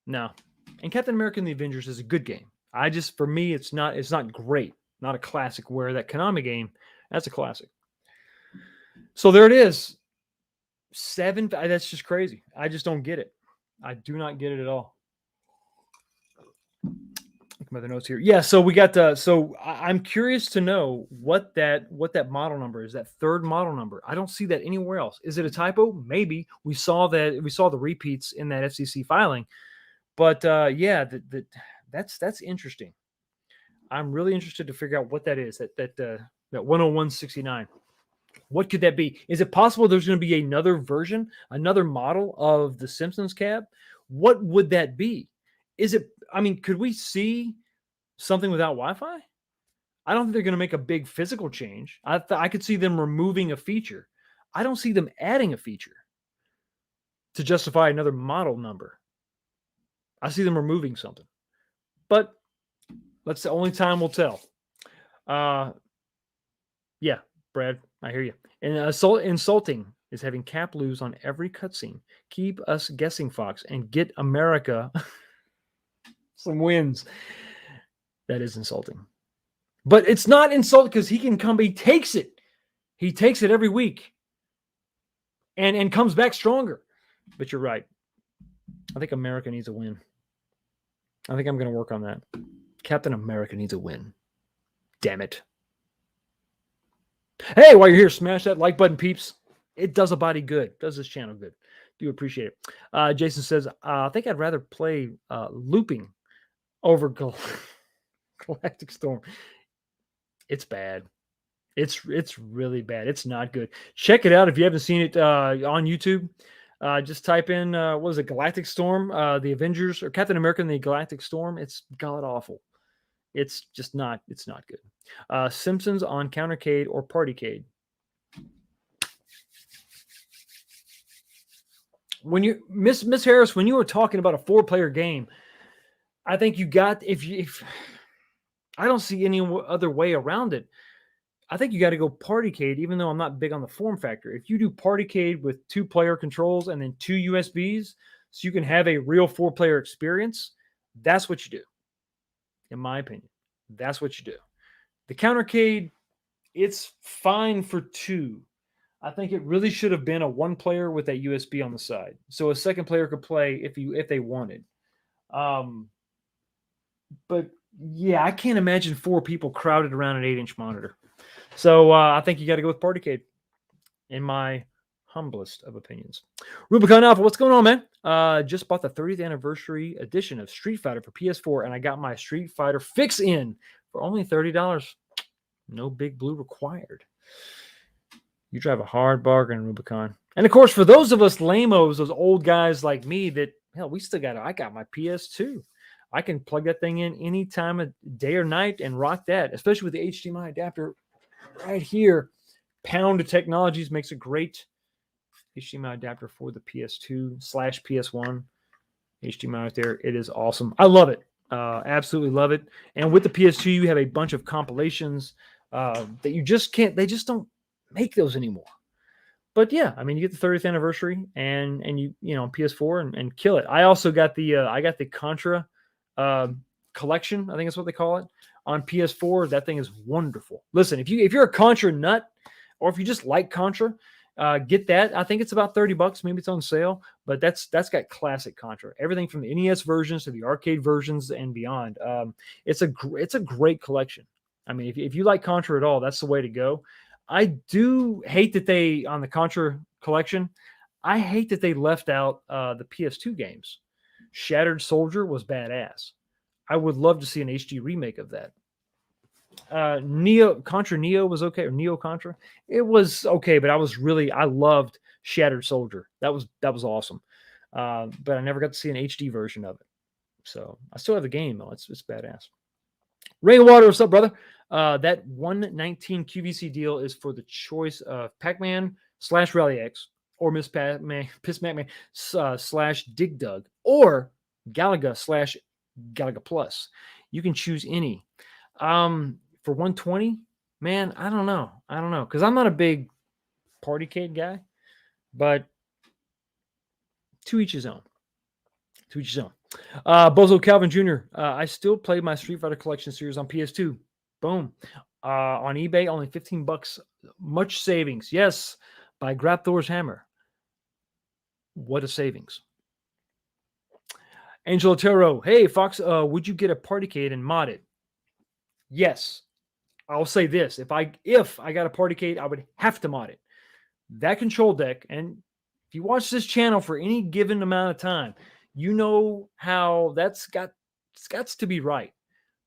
Speaker 1: And Captain America and the Avengers is a good game. For me, it's not great, not a classic. Where that Konami game, that's a classic. So there it is. That's just crazy. I just don't get it. I do not get it at all. Look at the notes here. Yeah, so we got I'm curious to know what that model number is, that third model number. I don't see that anywhere else. Is it a typo? Maybe. We saw the repeats in that FCC filing. But that's interesting. I'm really interested to figure out what that is. That 10169. What could that be? Is it possible there's going to be another version, another model of the Simpsons cab? What would that be? Could we see something without Wi-Fi? I don't think they're going to make a big physical change. I could see them removing a feature. I don't see them adding a feature to justify another model number. I see them removing something. But only time will tell. Yeah, Brad, I hear you. And insulting is having Cap lose on every cutscene. Keep us guessing, Fox, and get America some wins. That is insulting. But it's not insulting because he takes it. He takes it every week and comes back stronger. But you're right. I think America needs a win. I think I'm going to work on that. Captain America needs a win. Damn it. Hey, while you're here, smash that like button, peeps. It does a body good. Does this channel good. Do appreciate it. Jason says, I think I'd rather play looping over Galactic Storm. It's bad. It's really bad. It's not good. Check it out if you haven't seen it on YouTube. Just type in what was it, Galactic Storm, the Avengers, or Captain America and the Galactic Storm. It's god awful. It's just not. It's not good. Simpsons on Countercade or Partycade. when you Miss Harris, when you were talking about a 4-player game, I think you got if I don't see any other way around it. I think you got to go Partycade, even though I'm not big on the form factor. If you do Partycade with 2-player controls and then 2 USBs, so you can have a real 4-player experience, that's what you do. In my opinion, that's what you do. The Countercade, it's fine for 2. I think it really should have been a 1-player with that USB on the side, so a second player could play if they wanted. But yeah, I can't imagine 4 people crowded around an 8-inch monitor. So I think you got to go with Partycade, in my humblest of opinions. Rubicon Alpha, what's going on, man? Just bought the 30th anniversary edition of Street Fighter for PS4, and I got my Street Fighter fix in for only $30. No big blue required. You drive a hard bargain, Rubicon. And of course, for those of us lamos, those old guys like me, that hell, we still I got my PS2. I can plug that thing in any time of day or night and rock that, especially with the HDMI adapter right here. Pound Technologies makes a great HDMI adapter for the PS2/PS1 HDMI right there. It is awesome. I love it. Absolutely love it. And with the PS2, you have a bunch of compilations that you just can't. They just don't make those anymore. But yeah, I mean, you get the 30th anniversary and you know PS4 and kill it. I also got the Contra collection. I think that's what they call it on PS4. That thing is wonderful. Listen, if you're a Contra nut, or if you just like Contra, get that. I think it's about $30. Maybe it's on sale, but that's got classic Contra. Everything from the NES versions to the arcade versions and beyond. It's a great collection. I mean, if you like Contra at all, that's the way to go. I do hate that they, on the Contra collection, I hate that they left out the PS2 games. Shattered Soldier was badass. I would love to see an HD remake of that. Contra Neo was okay, or Neo Contra. It was okay, but I loved Shattered Soldier. That was awesome. But I never got to see an HD version of it. So I still have the game though. It's badass. Rainwater, what's up, brother? That 119 QVC deal is for the choice of Pac-Man / Rally X, or Miss Pac-Man / Dig Dug, or Galaga / Galaga Plus. You can choose any. For 120, man, I don't know, because I'm not a big Partycade guy, but to each his own. Bozo Calvin Jr. I still play my Street Fighter Collection series on PS2. Boom. On eBay, only $15. Much savings. Yes, by Grapthor's Hammer. What a savings. Angel Otero. Hey, Fox, would you get a Partycade and mod it? Yes. I'll say this. If I got a Partycade, I would have to mod it. That control deck, and if you watch this channel for any given amount of time, you know how it's got to be right.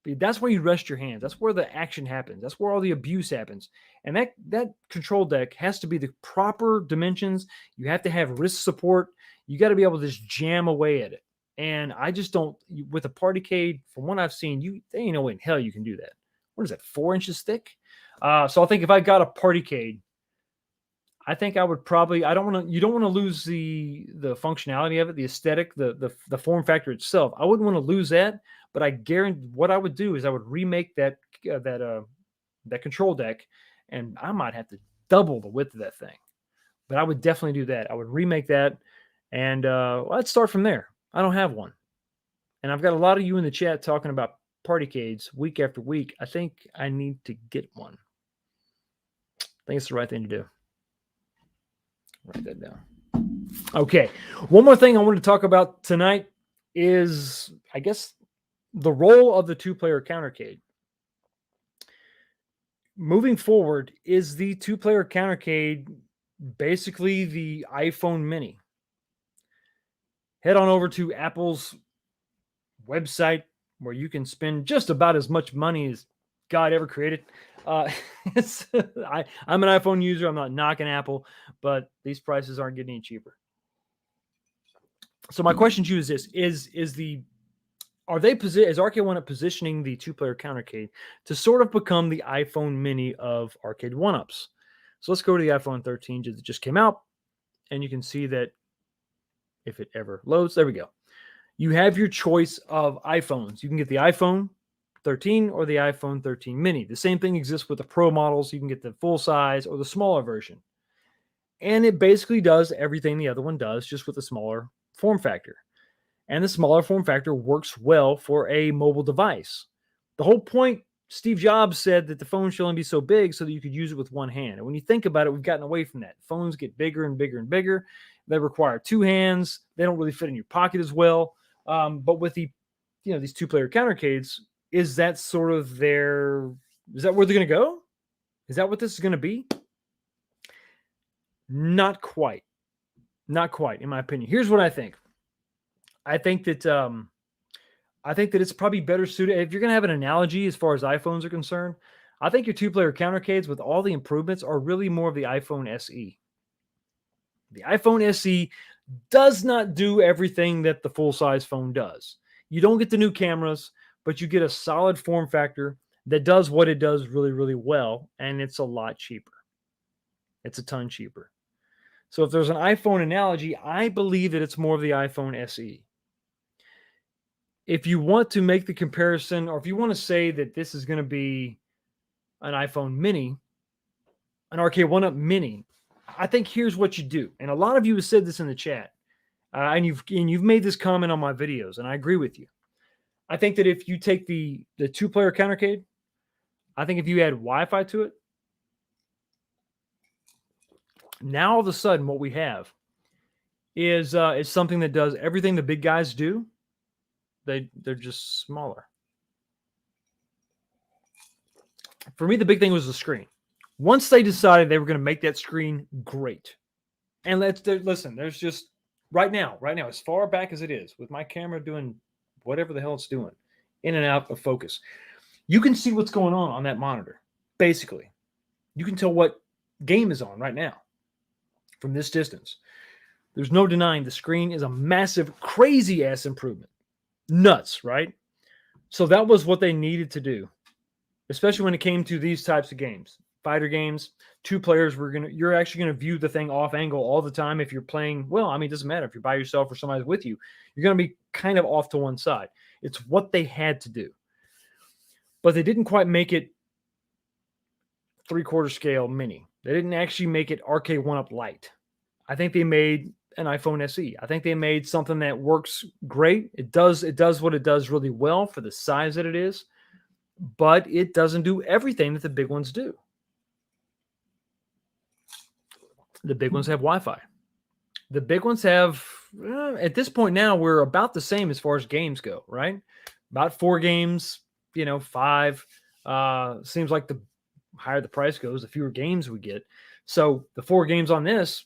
Speaker 1: That's where you rest your hands. That's where the action happens. That's where all the abuse happens. And that control deck has to be the proper dimensions. You have to have wrist support. You got to be able to just jam away at it. And I just don't, with a Partycade, from what I've seen, there ain't no way in hell you can do that. What is that, 4 inches thick? So I think if I got a Partycade, I think I would probably, you don't want to lose the functionality of it, the aesthetic, the form factor itself. I wouldn't want to lose that, but I guarantee what I would do is I would remake that control deck, and I might have to double the width of that thing. But I would definitely do that. I would remake that, and let's start from there. I don't have one. And I've got a lot of you in the chat talking about Partycades week after week. I think I need to get one. I think it's the right thing to do. Write that down. Okay. One more thing I wanted to talk about tonight is, I guess, the role of the 2-player Countercade. Moving forward, is the 2-player Countercade basically the iPhone Mini? Head on over to Apple's website, where you can spend just about as much money as God ever created. I'm an iPhone user. I'm not knocking Apple, but these prices aren't getting any cheaper. So my question to you is this: is Arcade1up positioning the 2-player Countercade to sort of become the iPhone Mini of Arcade1ups? So let's go to the iPhone 13 that just came out, and you can see that if it ever loads. There we go. You have your choice of iPhones. You can get the iPhone 13 or the iPhone 13 mini. The same thing exists with the Pro models. You can get the full size or the smaller version. And it basically does everything the other one does, just with a smaller form factor. And the smaller form factor works well for a mobile device. The whole point, Steve Jobs said that the phone should only be so big so that you could use it with one hand. And when you think about it, we've gotten away from that. Phones get bigger and bigger and bigger. They require two hands. They don't really fit in your pocket as well. But with the, these two-player countercades, is that sort of is that where they're going to go? Is that what this is going to be? Not quite. Not quite, in my opinion. Here's what I think. I think that it's probably better suited. If you're going to have an analogy as far as iPhones are concerned, I think your two-player countercades with all the improvements are really more of the iPhone SE. The iPhone SE does not do everything that the full-size phone does. You don't get the new cameras, but you get a solid form factor that does what it does really, really well, and it's a lot cheaper. It's a ton cheaper. So if there's an iPhone analogy, I believe that it's more of the iPhone SE. If you want to make the comparison, or if you want to say that this is going to be an iPhone mini, an Arcade1up Mini, I think here's what you do. And a lot of you have said this in the chat, and you've made this comment on my videos, and I agree with you. I think that if you take the two-player countercade, I think if you add Wi-Fi to it, now all of a sudden what we have is something that does everything the big guys do. They're just smaller. For me, the big thing was the screen. Once they decided they were going to make that screen great, and listen, there's just right now, as far back as it is, with my camera doing whatever the hell it's doing, in and out of focus, you can see what's going on that monitor. Basically, you can tell what game is on right now from this distance. There's no denying the screen is a massive, crazy ass improvement. Nuts, right? So that was what they needed to do, especially when it came to these types of games. Fighter games, two players, you're actually going to view the thing off angle all the time. If you're playing, well, I mean, it doesn't matter if you're by yourself or somebody's with you, you're going to be kind of off to one side. It's what they had to do. But they didn't quite make it 3/4 scale mini. They didn't actually make it Arcade1up Lite. I think they made an iPhone SE. I think they made something that works great. It does what it does really well for the size that it is, but it doesn't do everything that the big ones do. The big ones have Wi-Fi. The big ones have, at this point now, we're about the same as far as games go, right? About 4 games, 5. Seems like the higher the price goes, the fewer games we get. So the 4 games on this,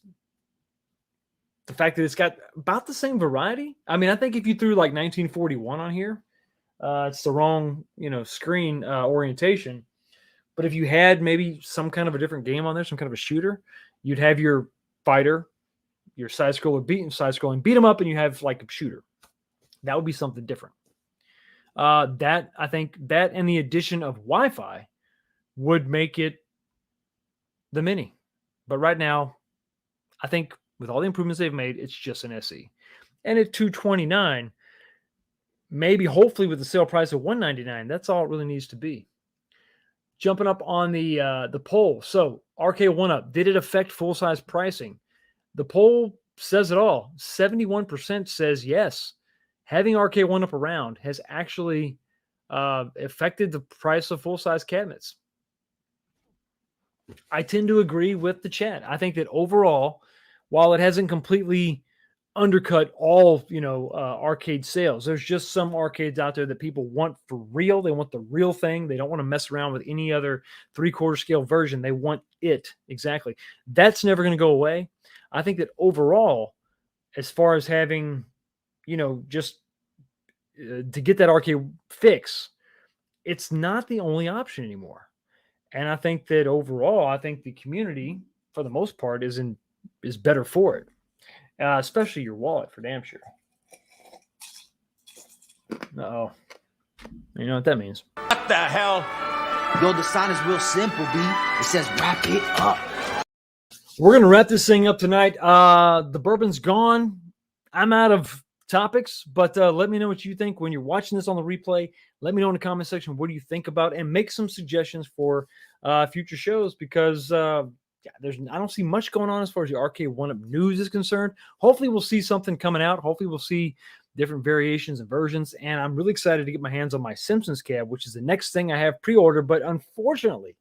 Speaker 1: the fact that it's got about the same variety. I mean, I think if you threw like 1941 on here, it's the wrong, screen orientation. But if you had maybe some kind of a different game on there, some kind of a shooter, you'd have your fighter, your side-scrolling beat 'em up, and you have like a shooter. That would be something different. I think that and the addition of Wi-Fi would make it the Mini. But right now, I think with all the improvements they've made, it's just an SE. And at $229, maybe hopefully with the sale price of $199, that's all it really needs to be. Jumping up on the poll. So Arcade1up, did it affect full-size pricing? The poll says it all. 71% says yes. Having Arcade1up around has actually affected the price of full-size cabinets. I tend to agree with the chat. I think that overall, while it hasn't completely undercut all, arcade sales, there's just some arcades out there that people want for real. They want the real thing. They don't want to mess around with any other 3/4 scale version. They want it. Exactly. That's never going to go away. I think that overall, as far as having, just to get that arcade fix, it's not the only option anymore. And I think that overall, I think the community, for the most part, is better for it, especially your wallet, for damn sure. Uh-oh. You know what that means.
Speaker 2: What the hell?
Speaker 4: Yo, the sign is real simple, B. It says wrap it up.
Speaker 1: We're going to wrap this thing up tonight. The bourbon's gone. I'm out of topics, but let me know what you think when you're watching this on the replay. Let me know in the comment section what do you think about, and make some suggestions for future shows, because I don't see much going on as far as the Arcade1up news is concerned. Hopefully we'll see something coming out. Hopefully we'll see different variations and versions, and I'm really excited to get my hands on my Simpsons cab, which is the next thing I have pre-ordered, but unfortunately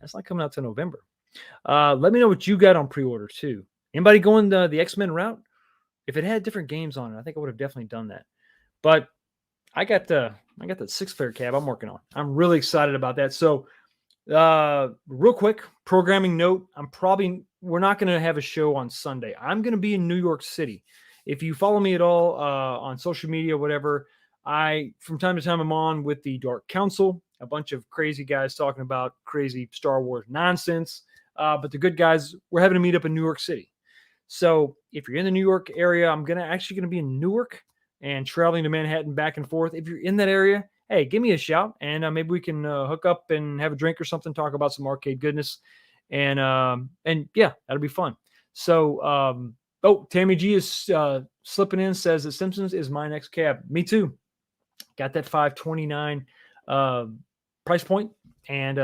Speaker 1: that's not coming out till November. Let me know what you got on pre-order too. Anybody going the X-Men route? If it had different games on it, I think I would have definitely done that. But I got that six-player cab I'm working on. I'm really excited about that. So real quick programming note, we're not going to have a show on Sunday. I'm going to be in New York City. If you follow me at all on social media, whatever, from time to time I'm on with the Dark Council, a bunch of crazy guys talking about crazy Star Wars nonsense. But the good guys, we're having a meet up in New York City. So if you're in the New York area, I'm actually going to be in Newark and traveling to Manhattan back and forth. If you're in that area, hey, give me a shout, and maybe we can hook up and have a drink or something, talk about some arcade goodness, and yeah, that'll be fun. So, Tammy G is slipping in, says that Simpsons is my next cab. Me too. Got that $529 price point, and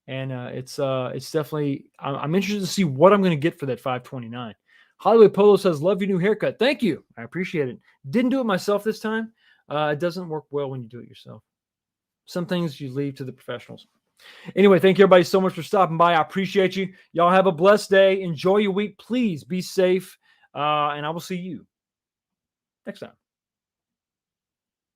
Speaker 1: it's definitely, I'm interested to see what I'm going to get for that $529. Hollywood Polo says, love your new haircut. Thank you. I appreciate it. Didn't do it myself this time. It doesn't work well when you do it yourself. Some things you leave to the professionals. Anyway, thank you everybody so much for stopping by. I appreciate you. Y'all have a blessed day. Enjoy your week. Please be safe. And I will see you next time.